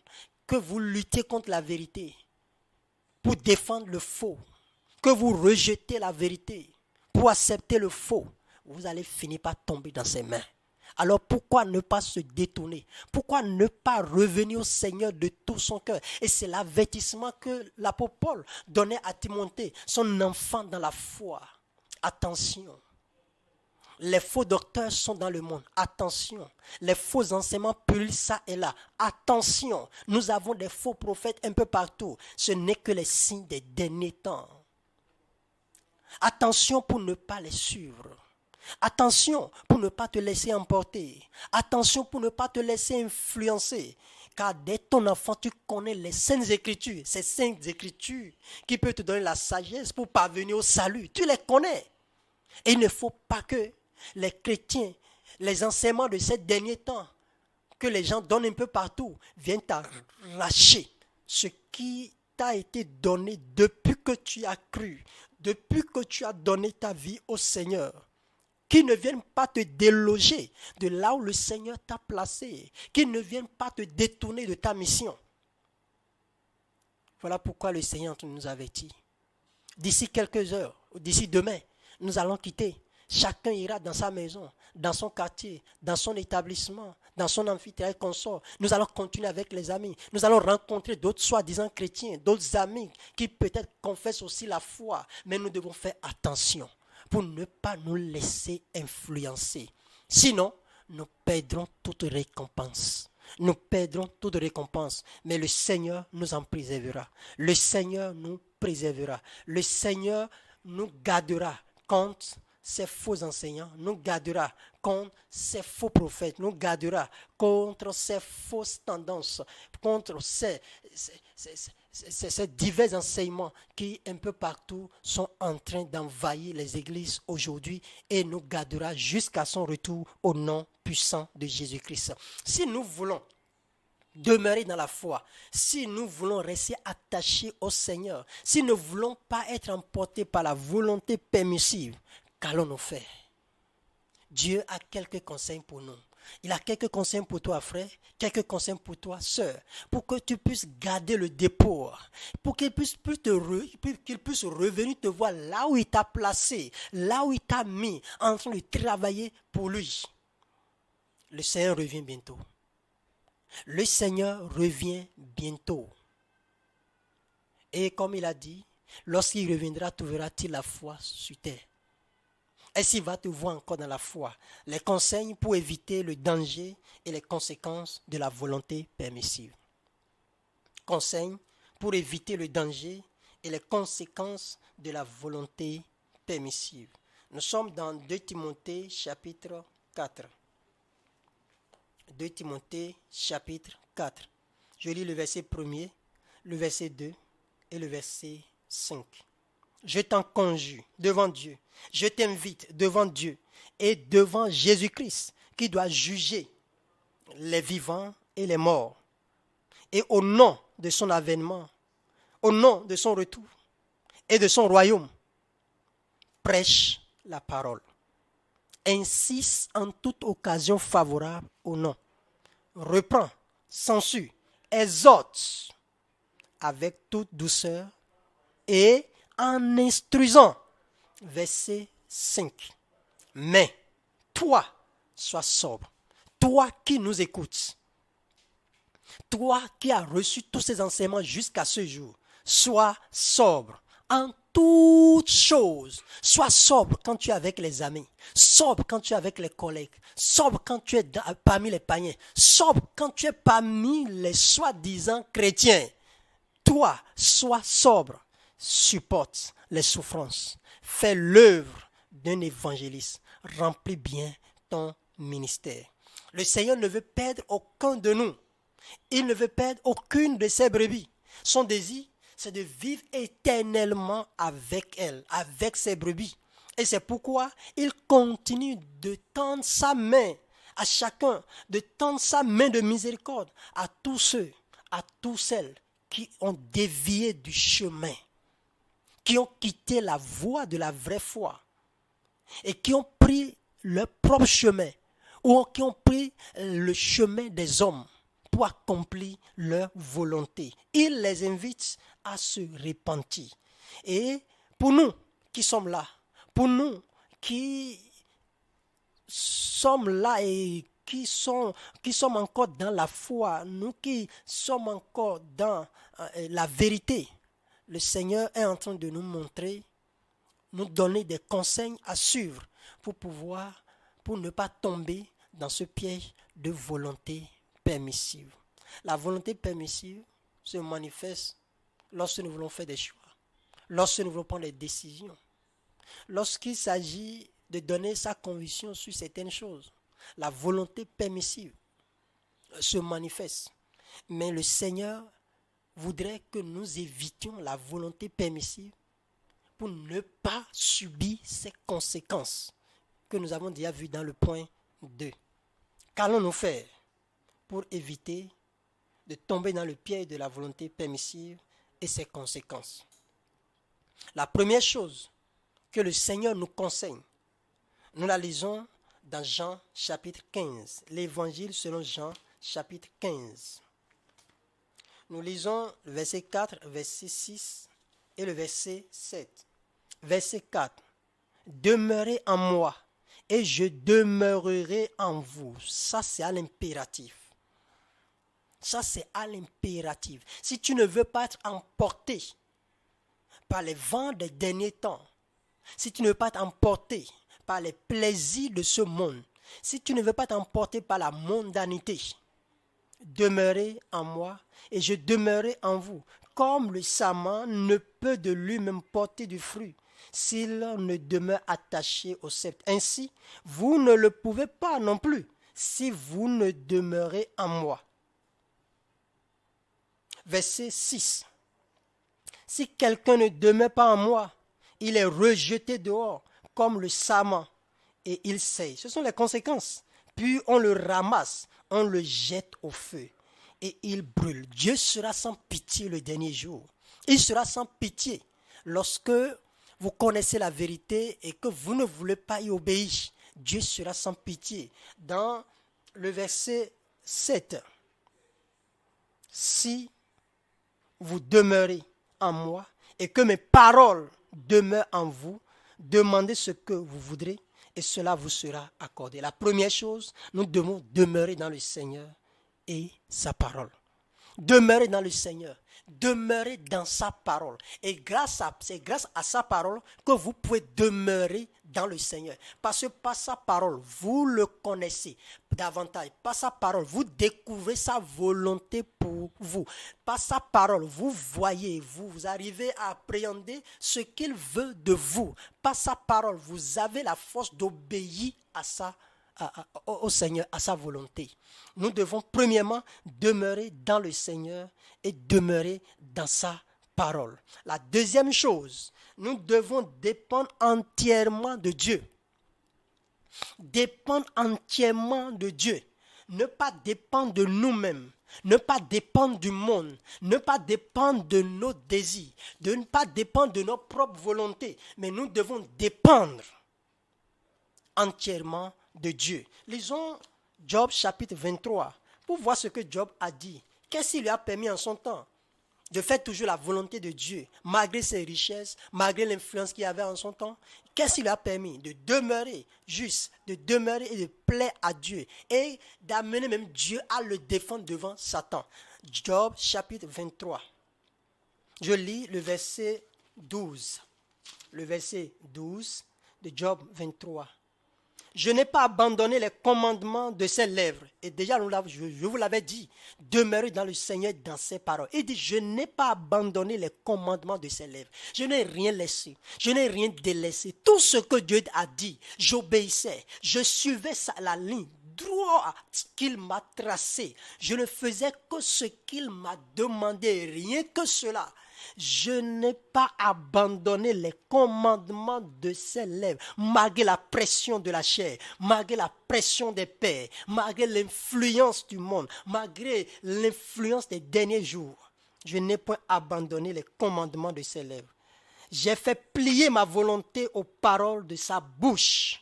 que vous luttez contre la vérité, pour défendre le faux, que vous rejetez la vérité, pour accepter le faux, vous allez finir par tomber dans ses mains. Alors pourquoi ne pas se détourner? Pourquoi ne pas revenir au Seigneur de tout son cœur? Et c'est l'avertissement que l'apôtre Paul donnait à Timothée, son enfant dans la foi. Attention, les faux docteurs sont dans le monde. Attention, les faux enseignements pullulent ça et là. Attention, nous avons des faux prophètes un peu partout. Ce n'est que les signes des derniers temps. Attention pour ne pas les suivre. Attention pour ne pas te laisser emporter. Attention pour ne pas te laisser influencer. Car dès ton enfant, tu connais les saintes écritures. Ces saintes écritures qui peuvent te donner la sagesse pour parvenir au salut. Tu les connais. Et il ne faut pas que les chrétiens, les enseignements de ces derniers temps que les gens donnent un peu partout viennent t'arracher ce qui t'a été donné depuis que tu as cru, depuis que tu as donné ta vie au Seigneur. Qui ne viennent pas te déloger de là où le Seigneur t'a placé, qui ne viennent pas te détourner de ta mission. Voilà pourquoi le Seigneur nous avertit. D'ici quelques heures, d'ici demain, nous allons quitter. Chacun ira dans sa maison, dans son quartier, dans son établissement, dans son amphithéâtre consort. Nous allons continuer avec les amis. Nous allons rencontrer d'autres soi-disant chrétiens, d'autres amis qui peut-être confessent aussi la foi. Mais nous devons faire attention pour ne pas nous laisser influencer. Sinon, nous perdrons toute récompense. Nous perdrons toute récompense. Mais le Seigneur nous en préservera. Le Seigneur nous préservera. Le Seigneur nous gardera contre ces faux enseignants, nous gardera contre ces faux prophètes, nous gardera contre ces fausses tendances, contre ces divers enseignements qui un peu partout sont en train d'envahir les églises aujourd'hui et nous gardera jusqu'à son retour au nom puissant de Jésus-Christ. Si nous voulons demeurer dans la foi, si nous voulons rester attachés au Seigneur, si nous ne voulons pas être emportés par la volonté permissive, qu'allons-nous faire? Dieu a quelques conseils pour nous. Il a quelques conseils pour toi, frère, quelques conseils pour toi, sœur, pour que tu puisses garder le dépôt, pour qu'il puisse revenir te voir là où il t'a placé, là où il t'a mis, en train de travailler pour lui. Le Seigneur revient bientôt. Le Seigneur revient bientôt. Et comme il a dit, lorsqu'il reviendra, trouveras-tu la foi sur terre? Est-ce qu'il va te voir encore dans la foi? Les conseils pour éviter le danger et les conséquences de la volonté permissive. Conseils pour éviter le danger et les conséquences de la volonté permissive. Nous sommes dans 2 Timothée chapitre 4. 2 Timothée chapitre 4. Je lis le verset 1er, le verset 2 et le verset 5. Je t'en conjure devant Dieu, je t'invite devant Dieu et devant Jésus-Christ qui doit juger les vivants et les morts. Et au nom de son avènement, au nom de son retour et de son royaume, prêche la parole. Insiste en toute occasion favorable au nom. Reprend, censure, exhorte avec toute douceur et en instruisant. Verset 5. Mais toi, sois sobre. Toi qui nous écoutes. Toi qui as reçu tous ces enseignements jusqu'à ce jour. Sois sobre en toutes choses. Sois sobre quand tu es avec les amis. Sobre quand tu es avec les collègues. Sobre quand tu es parmi les païens. Sobre quand tu es parmi les soi-disant chrétiens. Toi, sois sobre. Supporte les souffrances. Fais l'œuvre d'un évangéliste. Remplis bien ton ministère. Le Seigneur ne veut perdre aucun de nous. Il ne veut perdre aucune de ses brebis. Son désir, c'est de vivre éternellement avec elle, avec ses brebis. Et c'est pourquoi il continue de tendre sa main à chacun, de tendre sa main de miséricorde à tous ceux, à toutes celles qui ont dévié du chemin, qui ont quitté la voie de la vraie foi et qui ont pris leur propre chemin ou qui ont pris le chemin des hommes pour accomplir leur volonté. Il les invite à se repentir. Et pour nous qui sommes là, pour nous qui sommes là et qui sommes encore dans la foi, nous qui sommes encore dans la vérité, le Seigneur est en train de nous montrer, nous donner des conseils à suivre pour ne pas tomber dans ce piège de volonté permissive. La volonté permissive se manifeste lorsque nous voulons faire des choix, lorsque nous voulons prendre des décisions, lorsqu'il s'agit de donner sa conviction sur certaines choses. La volonté permissive se manifeste. Mais le Seigneur voudrait que nous évitions la volonté permissive pour ne pas subir ces conséquences que nous avons déjà vu dans le point 2. Qu'allons-nous faire pour éviter de tomber dans le piège de la volonté permissive et ses conséquences? La première chose que le Seigneur nous conseille, nous la lisons dans Jean chapitre 15, l'évangile selon Jean chapitre 15. Nous lisons le verset 4, verset 6 et le verset 7. Verset 4. Demeurez en moi et je demeurerai en vous. Ça, c'est à l'impératif. Ça, c'est à l'impératif. Si tu ne veux pas être emporté par les vents des derniers temps, si tu ne veux pas être emporté par les plaisirs de ce monde, si tu ne veux pas t'emporter par la mondanité, demeurez en moi et je demeurerai en vous. Comme le sarment ne peut de lui-même porter du fruit s'il ne demeure attaché au cep. Ainsi, vous ne le pouvez pas non plus si vous ne demeurez en moi. Verset 6. Si quelqu'un ne demeure pas en moi, il est rejeté dehors comme le sarment et il sèche. Ce sont les conséquences. Puis on le ramasse, on le jette au feu et il brûle. Dieu sera sans pitié le dernier jour. Il sera sans pitié lorsque vous connaissez la vérité et que vous ne voulez pas y obéir. Dieu sera sans pitié. Dans le verset 7, si vous demeurez en moi et que mes paroles demeurent en vous, demandez ce que vous voudrez et cela vous sera accordé. La première chose, nous devons demeurer dans le Seigneur et sa parole. Demeurer dans le Seigneur, demeurer dans sa parole. Et c'est grâce à sa parole que vous pouvez demeurer dans le Seigneur. Parce que par sa parole, vous le connaissez davantage. Par sa parole, vous découvrez sa volonté pour vous. Par sa parole, vous voyez, vous arrivez à appréhender ce qu'il veut de vous. Par sa parole, vous avez la force d'obéir au Seigneur, à sa volonté. Nous devons premièrement demeurer dans le Seigneur et demeurer dans sa parole. La deuxième chose, nous devons dépendre entièrement de Dieu. Dépendre entièrement de Dieu. Ne pas dépendre de nous-mêmes. Ne pas dépendre du monde. Ne pas dépendre de nos désirs. De ne pas dépendre de nos propres volontés. Mais nous devons dépendre entièrement de Dieu. Lisons Job chapitre 23 pour voir ce que Job a dit. Qu'est-ce qui lui a permis en son temps de faire toujours la volonté de Dieu, malgré ses richesses, malgré l'influence qu'il avait en son temps? Qu'est-ce qui lui a permis de demeurer juste, de demeurer et de plaire à Dieu et d'amener même Dieu à le défendre devant Satan? Job chapitre 23. Je lis le verset 12. Le verset 12 de Job 23. Je n'ai pas abandonné les commandements de ses lèvres. Et déjà, je vous l'avais dit, demeurez dans le Seigneur, dans ses paroles. Il dit, je n'ai pas abandonné les commandements de ses lèvres. Je n'ai rien laissé. Je n'ai rien délaissé. Tout ce que Dieu a dit, j'obéissais. Je suivais la ligne droite qu'il m'a tracée. Je ne faisais que ce qu'il m'a demandé, rien que cela. Je n'ai pas abandonné les commandements de ses lèvres, malgré la pression de la chair, malgré la pression des pères, malgré l'influence du monde, malgré l'influence des derniers jours. Je n'ai point abandonné les commandements de ses lèvres. J'ai fait plier ma volonté aux paroles de sa bouche.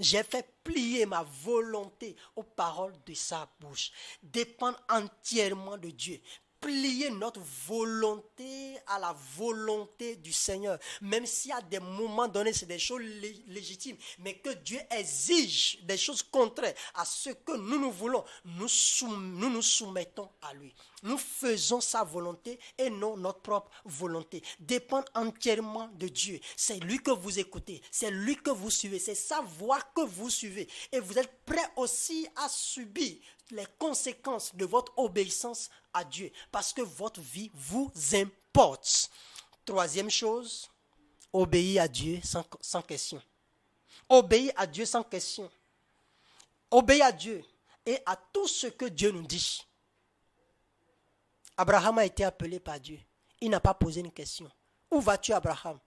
J'ai fait plier ma volonté aux paroles de sa bouche. Dépendre entièrement de Dieu. Plier notre volonté à la volonté du Seigneur. Même s'il y a des moments donnés, c'est des choses légitimes. Mais que Dieu exige des choses contraires à ce que nous voulons. Nous nous soumettons à lui. Nous faisons sa volonté et non notre propre volonté. Dépendre entièrement de Dieu. C'est lui que vous écoutez. C'est lui que vous suivez. C'est sa voix que vous suivez. Et vous êtes prêts aussi à subir les conséquences de votre obéissance à Dieu. Parce que votre vie vous importe. Troisième chose, obéir à Dieu sans question. Obéir à Dieu sans question. Obéir à Dieu et à tout ce que Dieu nous dit. Abraham a été appelé par Dieu. Il n'a pas posé une question. Où vas-tu, Abraham?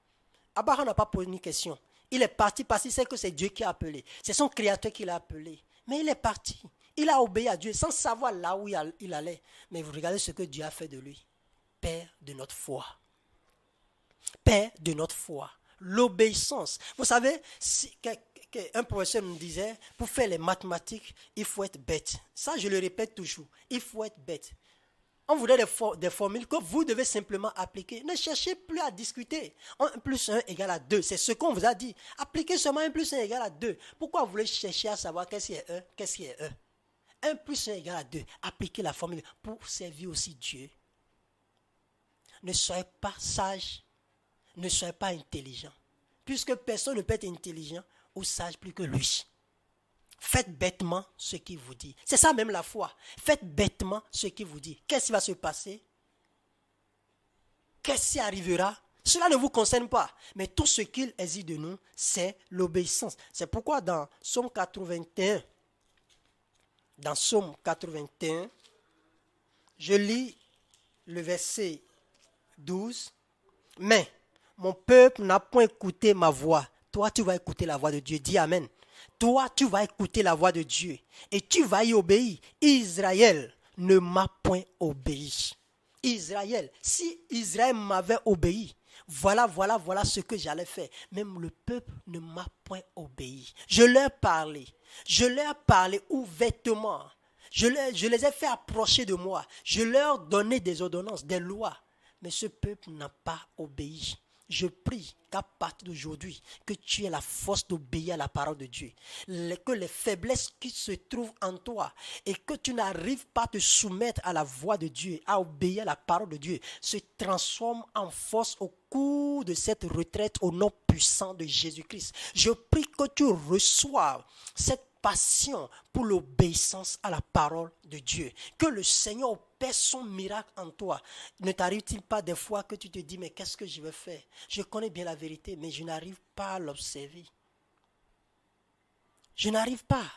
Abraham n'a pas posé une question. Il est parti parce qu'il sait que c'est Dieu qui a appelé. C'est son créateur qui l'a appelé. Mais il est parti. Il a obéi à Dieu sans savoir là où il allait. Mais vous regardez ce que Dieu a fait de lui. Père de notre foi. Père de notre foi. L'obéissance. Vous savez, un professeur nous disait, pour faire les mathématiques, il faut être bête. Ça, je le répète toujours. Il faut être bête. On voudrait des formules que vous devez simplement appliquer. Ne cherchez plus à discuter. 1 plus 1 égale à 2. C'est ce qu'on vous a dit. Appliquez seulement 1 plus 1 égale à 2. Pourquoi vous voulez chercher à savoir qu'est-ce qui est 1, qu'est-ce qui est 1? 1 plus 1 égale à 2. Appliquez la formule pour servir aussi Dieu. Ne soyez pas sage. Ne soyez pas intelligent. Puisque personne ne peut être intelligent ou sage plus que lui. Faites bêtement ce qu'il vous dit. C'est ça même la foi. Faites bêtement ce qu'il vous dit. Qu'est-ce qui va se passer? Qu'est-ce qui arrivera? Cela ne vous concerne pas. Mais tout ce qu'il exige de nous, c'est l'obéissance. C'est pourquoi dans Psaume 81, je lis le verset 12. Mais mon peuple n'a point écouté ma voix. Toi, tu vas écouter la voix de Dieu. Dis Amen. Toi, tu vas écouter la voix de Dieu et tu vas y obéir. Israël ne m'a point obéi. Israël, si Israël m'avait obéi, voilà ce que j'allais faire. Même le peuple ne m'a point obéi. Je leur parlais ouvertement. Je les ai fait approcher de moi. Je leur donnais des ordonnances, des lois. Mais ce peuple n'a pas obéi. Je prie qu'à partir d'aujourd'hui, que tu aies la force d'obéir à la parole de Dieu. Que les faiblesses qui se trouvent en toi et que tu n'arrives pas à te soumettre à la voix de Dieu, à obéir à la parole de Dieu, se transforment en force au cours de cette retraite au nom puissant de Jésus-Christ. Je prie que tu reçoives cette passion pour l'obéissance à la parole de Dieu. Que le Seigneur opère son miracle en toi. Ne t'arrive-t-il pas des fois que tu te dis, mais qu'est-ce que je vais faire? Je connais bien la vérité, mais je n'arrive pas à l'observer. Je n'arrive pas.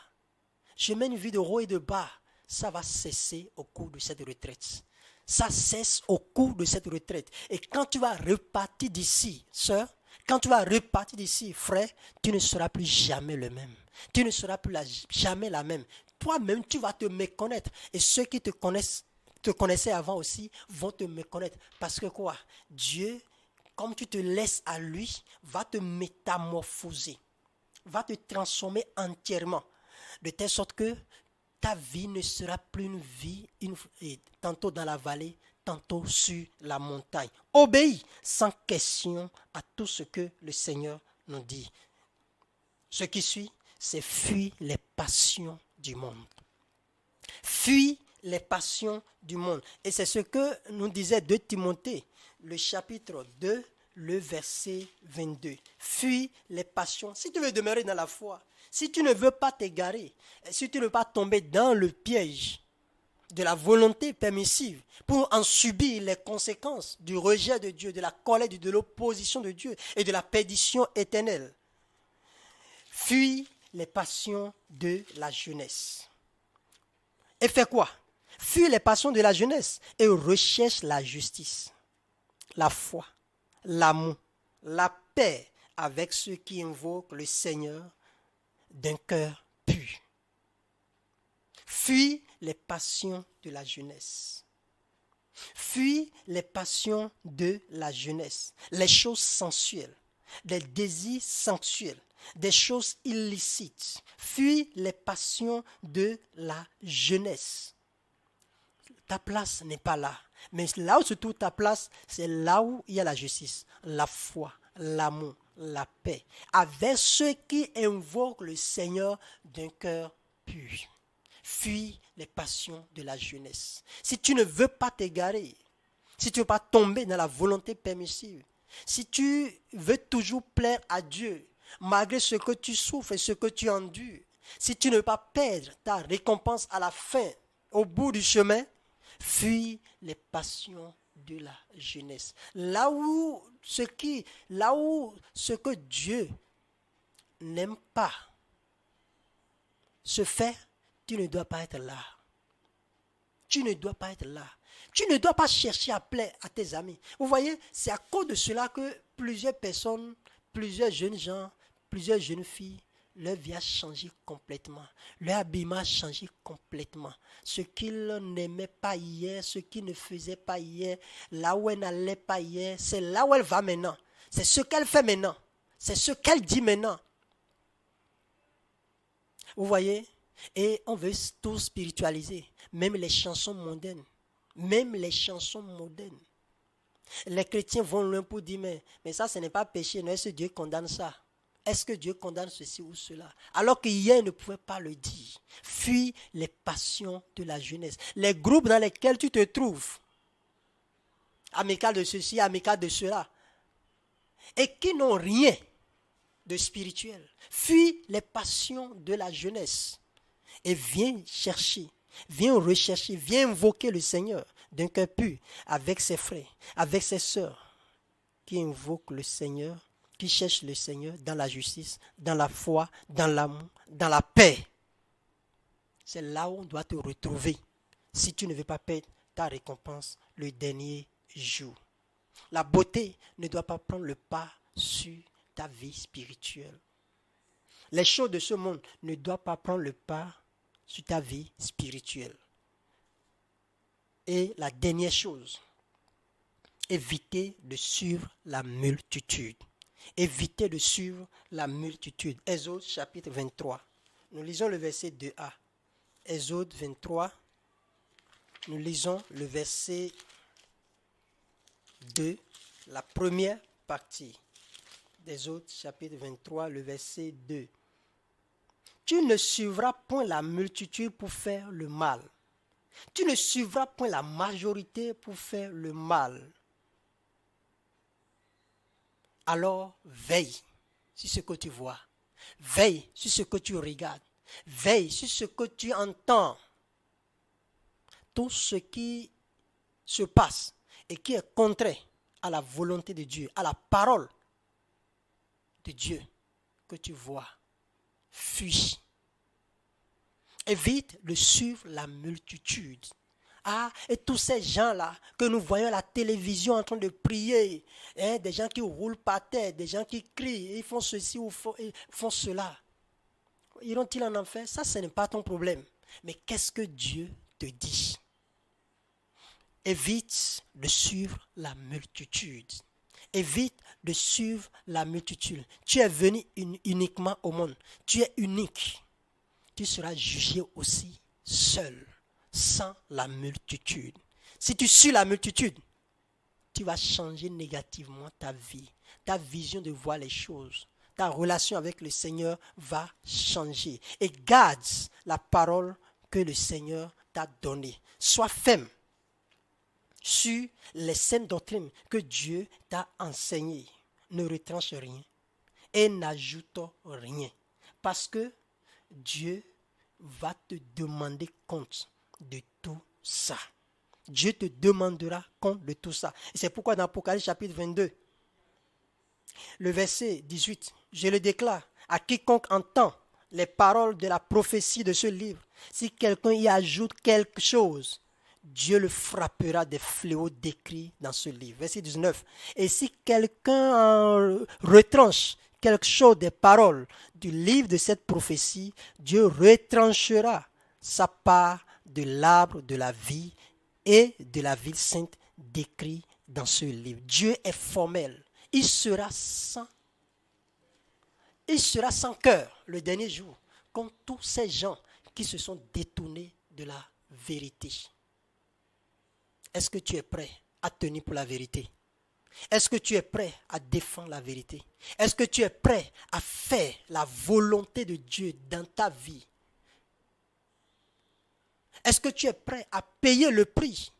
Je mène une vie de haut et de bas. Ça va cesser au cours de cette retraite. Ça cesse au cours de cette retraite. Et quand tu vas repartir d'ici, sœur, quand tu vas repartir d'ici, frère, tu ne seras plus jamais le même. Tu ne seras plus jamais la même. Toi-même, tu vas te méconnaître. Et ceux qui te connaissaient avant aussi, vont te méconnaître. Parce que quoi? Dieu, comme tu te laisses à lui, va te métamorphoser. Va te transformer entièrement. De telle sorte que ta vie ne sera plus une vie, tantôt dans la vallée, tantôt sur la montagne. Obéis sans question à tout ce que le Seigneur nous dit. Ce qui suit, c'est fuir les passions du monde. Fuis les passions du monde. Et c'est ce que nous disait 2 Timothée, le chapitre 2, le verset 22. Fuis les passions. Si tu veux demeurer dans la foi, si tu ne veux pas t'égarer, si tu ne veux pas tomber dans le piège de la volonté permissive pour en subir les conséquences du rejet de Dieu, de la colère, de l'opposition de Dieu et de la perdition éternelle, fuis les passions de la jeunesse. Et fais quoi? Fuis les passions de la jeunesse et recherche la justice, la foi, l'amour, la paix avec ceux qui invoquent le Seigneur d'un cœur pur. Fuis les passions de la jeunesse. Fuis les passions de la jeunesse, les choses sensuelles, les désirs sensuels, des choses illicites. Fuis les passions de la jeunesse. Ta place n'est pas là. Mais là où se trouve ta place, c'est là où il y a la justice, la foi, l'amour, la paix. Avec ceux qui invoquent le Seigneur d'un cœur pur. Fuis les passions de la jeunesse. Si tu ne veux pas t'égarer, si tu ne veux pas tomber dans la volonté permissive, si tu veux toujours plaire à Dieu, malgré ce que tu souffres et ce que tu endures, si tu ne veux pas perdre ta récompense à la fin, au bout du chemin, fuis les passions de la jeunesse. Là où ce que Dieu n'aime pas se fait, tu ne dois pas être là. Tu ne dois pas être là. Tu ne dois pas chercher à plaire à tes amis. Vous voyez, c'est à cause de cela que plusieurs personnes, plusieurs jeunes gens plusieurs jeunes filles, leur vie a changé complètement. Leur habillement a changé complètement. Ce qu'ils n'aimaient pas hier, ce qu'ils ne faisaient pas hier, là où elle n'allait pas hier, c'est là où elle va maintenant. C'est ce qu'elle fait maintenant. C'est ce qu'elle dit maintenant. Vous voyez? Et on veut tout spiritualiser. Même les chansons mondaines. Même les chansons mondaines. Les chrétiens vont loin pour dire, mais ça, ce n'est pas péché. Non, est-ce que Dieu condamne ça? Est-ce que Dieu condamne ceci ou cela? Alors qu'hier, il ne pouvait pas le dire. Fuis les passions de la jeunesse. Les groupes dans lesquels tu te trouves, amical de ceci, amical de cela, et qui n'ont rien de spirituel. Fuis les passions de la jeunesse. Et viens chercher, viens rechercher, viens invoquer le Seigneur d'un cœur pur, avec ses frères, avec ses sœurs, qui invoquent le Seigneur, qui cherchent le Seigneur dans la justice, dans la foi, dans l'amour, dans la paix. C'est là où on doit te retrouver si tu ne veux pas perdre ta récompense le dernier jour. La beauté ne doit pas prendre le pas sur ta vie spirituelle. Les choses de ce monde ne doivent pas prendre le pas sur ta vie spirituelle. Et la dernière chose, évitez de suivre la multitude. Évitez de suivre la multitude. Exode chapitre 23. Nous lisons le verset 2a. Exode 23. Nous lisons le verset 2, la première partie. Exode chapitre 23, le verset 2. Tu ne suivras point la multitude pour faire le mal. Tu ne suivras point la majorité pour faire le mal. Alors veille sur ce que tu vois. Veille sur ce que tu regardes. Veille sur ce que tu entends. Tout ce qui se passe et qui est contraire à la volonté de Dieu, à la parole de Dieu que tu vois. Fuis. Évite de suivre la multitude. Ah, et tous ces gens-là que nous voyons à la télévision en train de prier, des gens qui roulent par terre, des gens qui crient, ils font ceci ou font cela. Iront-ils en enfer? Ça, ce n'est pas ton problème. Mais qu'est-ce que Dieu te dit? Évite de suivre la multitude. Évite de suivre la multitude. Tu es venu uniquement au monde. Tu es unique. Tu seras jugé aussi seul, sans la multitude. Si tu suis la multitude, tu vas changer négativement ta vie. Ta vision de voir les choses. Ta relation avec le Seigneur va changer. Et garde la parole que le Seigneur t'a donnée. Sois ferme sur les saines doctrines que Dieu t'a enseignées. Ne retranche rien et n'ajoute rien. Parce que Dieu va te demander compte de tout ça. Dieu te demandera compte de tout ça. Et c'est pourquoi dans Apocalypse chapitre 22, le verset 18, je le déclare, à quiconque entend les paroles de la prophétie de ce livre, si quelqu'un y ajoute quelque chose, Dieu le frappera des fléaux décrits dans ce livre. Verset 19. Et si quelqu'un retranche quelque chose des paroles du livre de cette prophétie, Dieu retranchera sa part de l'arbre de la vie et de la ville sainte décrit dans ce livre. Dieu est formel. Il sera sans cœur le dernier jour, comme tous ces gens qui se sont détournés de la vérité. Est-ce que tu es prêt à tenir pour la vérité? Est-ce que tu es prêt à défendre la vérité? Est-ce que tu es prêt à faire la volonté de Dieu dans ta vie? Est-ce que tu es prêt à payer le prix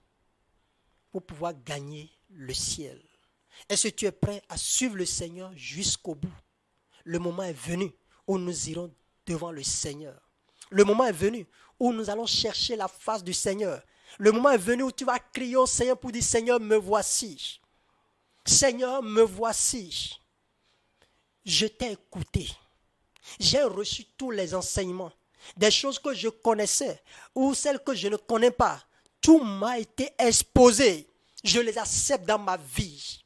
pour pouvoir gagner le ciel? Est-ce que tu es prêt à suivre le Seigneur jusqu'au bout? Le moment est venu où nous irons devant le Seigneur. Le moment est venu où nous allons chercher la face du Seigneur. Le moment est venu où tu vas crier au Seigneur pour dire, Seigneur, me voici. Seigneur, me voici. Je t'ai écouté. J'ai reçu tous les enseignements. Des choses que je connaissais ou celles que je ne connais pas. Tout m'a été exposé. Je les accepte dans ma vie.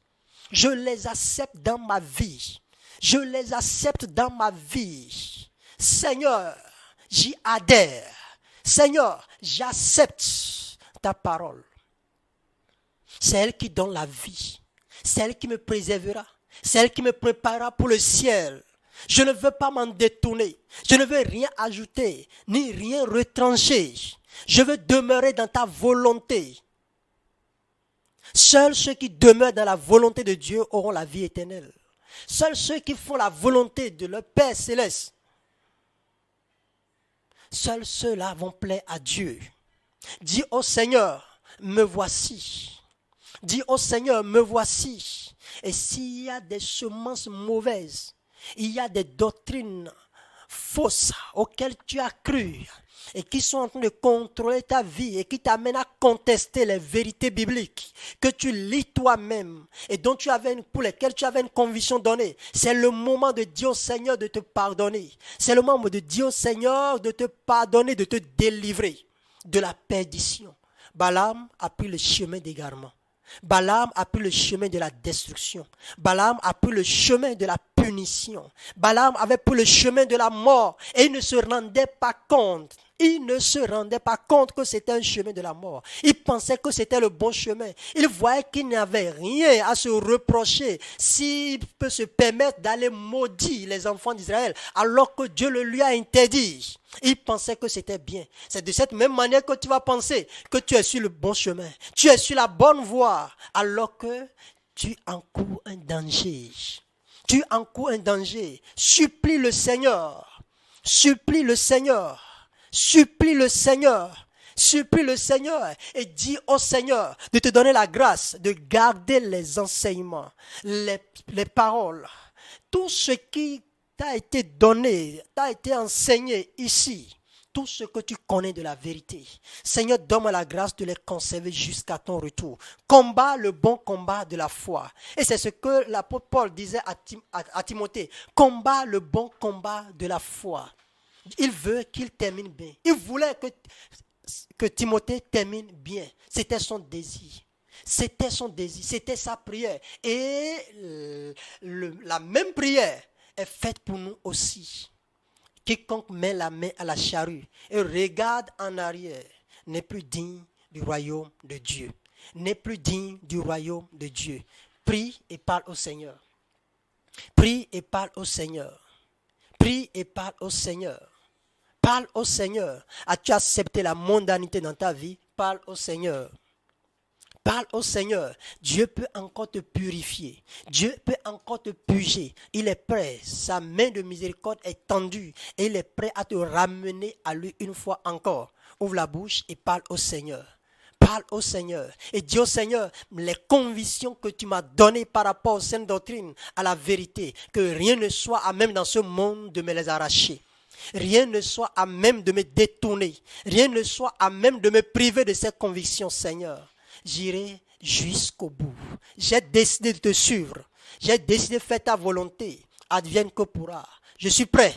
Je les accepte dans ma vie. Je les accepte dans ma vie. Seigneur, j'y adhère. Seigneur, j'accepte ta parole. C'est elle qui donne la vie. C'est elle qui me préservera. C'est elle qui me préparera pour le ciel. Je ne veux pas m'en détourner. Je ne veux rien ajouter, ni rien retrancher. Je veux demeurer dans ta volonté. Seuls ceux qui demeurent dans la volonté de Dieu auront la vie éternelle. Seuls ceux qui font la volonté de leur Père céleste, seuls ceux-là vont plaire à Dieu. Dis au Seigneur, me voici. Dis au Seigneur, me voici. Et s'il y a des semences mauvaises, il y a des doctrines fausses auxquelles tu as cru et qui sont en train de contrôler ta vie et qui t'amènent à contester les vérités bibliques que tu lis toi-même et pour lesquelles tu avais une conviction donnée, c'est le moment de dire au Seigneur de te pardonner. C'est le moment de dire au Seigneur de te pardonner, de te délivrer de la perdition. Balaam a pris le chemin d'égarement. Balaam a pris le chemin de la destruction. Balaam a pris le chemin de la punition. Balaam avait pris le chemin de la mort et il ne se rendait pas compte. Il ne se rendait pas compte que c'était un chemin de la mort. Il pensait que c'était le bon chemin. Il voyait qu'il n'avait rien à se reprocher s'il peut se permettre d'aller maudire les enfants d'Israël alors que Dieu le lui a interdit. Il pensait que c'était bien. C'est de cette même manière que tu vas penser que tu es sur le bon chemin. Tu es sur la bonne voie alors que tu encours un danger. Tu encours un danger. Supplie le Seigneur. Supplie le Seigneur. Supplie le Seigneur. Supplie le Seigneur et dis au Seigneur de te donner la grâce de garder les enseignements, les paroles, tout ce qui t'a été donné, t'a été enseigné ici, tout ce que tu connais de la vérité. Seigneur, donne-moi la grâce de les conserver jusqu'à ton retour. Combat le bon combat de la foi. Et c'est ce que l'apôtre Paul disait à Timothée. Combat le bon combat de la foi. Il veut qu'il termine bien. Il voulait que Timothée termine bien. C'était son désir. C'était son désir. C'était sa prière. Et la même prière est faite pour nous aussi. Quiconque met la main à la charrue et regarde en arrière n'est plus digne du royaume de Dieu. N'est plus digne du royaume de Dieu. Prie et parle au Seigneur. Prie et parle au Seigneur. Prie et parle au Seigneur. Parle au Seigneur. As-tu accepté la mondanité dans ta vie? Parle au Seigneur. Parle au Seigneur. Dieu peut encore te purifier. Dieu peut encore te purger. Il est prêt. Sa main de miséricorde est tendue. Et il est prêt à te ramener à lui une fois encore. Ouvre la bouche et parle au Seigneur. Parle au Seigneur. Et dis au Seigneur, les convictions que tu m'as données par rapport aux saintes doctrines, à la vérité, que rien ne soit à même dans ce monde de me les arracher. Rien ne soit à même de me détourner. Rien ne soit à même de me priver de ces convictions, Seigneur. J'irai jusqu'au bout. J'ai décidé de te suivre. J'ai décidé de faire ta volonté. Advienne que pourra. Je suis prêt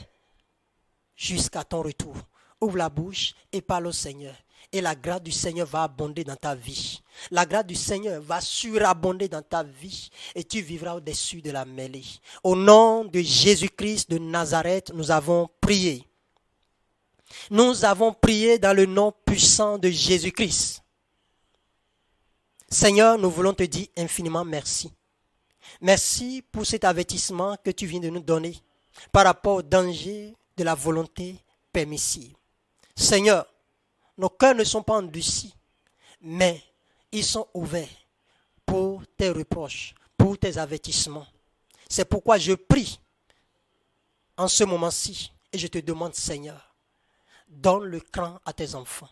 jusqu'à ton retour. Ouvre la bouche et parle au Seigneur. Et la grâce du Seigneur va abonder dans ta vie. La grâce du Seigneur va surabonder dans ta vie. Et tu vivras au-dessus de la mêlée. Au nom de Jésus-Christ de Nazareth, nous avons prié. Nous avons prié dans le nom puissant de Jésus-Christ. Seigneur, nous voulons te dire infiniment merci. Merci pour cet avertissement que tu viens de nous donner par rapport au danger de la volonté permissive. Seigneur, nos cœurs ne sont pas endurcis, mais ils sont ouverts pour tes reproches, pour tes avertissements. C'est pourquoi je prie en ce moment-ci et je te demande, Seigneur, donne le cran à tes enfants,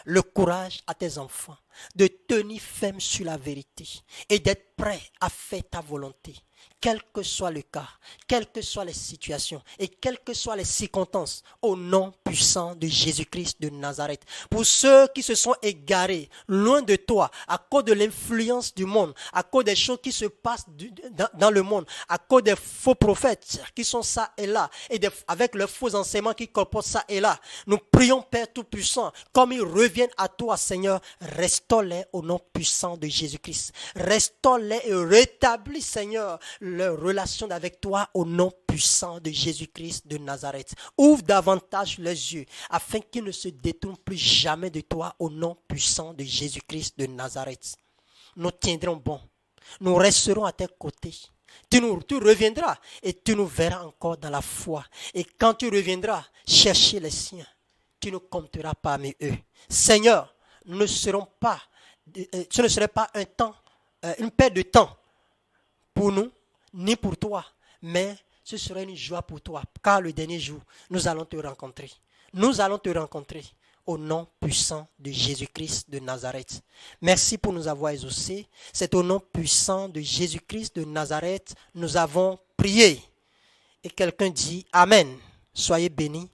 le courage à tes enfants, de tenir ferme sur la vérité et d'être prêt à faire ta volonté. Quel que soit le cas, quelles que soient les situations et quelles que soient les circonstances, au nom puissant de Jésus-Christ de Nazareth. Pour ceux qui se sont égarés loin de toi à cause de l'influence du monde, à cause des choses qui se passent dans le monde, à cause des faux prophètes qui sont ça et là, et avec leurs faux enseignements qui comportent ça et là, nous prions Père Tout-Puissant, comme ils reviennent à toi Seigneur, restaure-les au nom puissant de Jésus-Christ. Restaure-les et rétablis Seigneur leur relation avec toi au nom puissant de Jésus-Christ de Nazareth. Ouvre davantage les yeux afin qu'ils ne se détournent plus jamais de toi au nom puissant de Jésus-Christ de Nazareth. Nous tiendrons bon. Nous resterons à tes côtés. Tu reviendras et tu nous verras encore dans la foi. Et quand tu reviendras chercher les siens, tu nous compteras parmi eux. Seigneur, ce ne serait pas une perte de temps pour nous, ni pour toi, mais ce serait une joie pour toi, car le dernier jour, nous allons te rencontrer. Nous allons te rencontrer au nom puissant de Jésus-Christ de Nazareth. Merci pour nous avoir exaucés. C'est au nom puissant de Jésus-Christ de Nazareth, nous avons prié. Et quelqu'un dit Amen. Soyez bénis.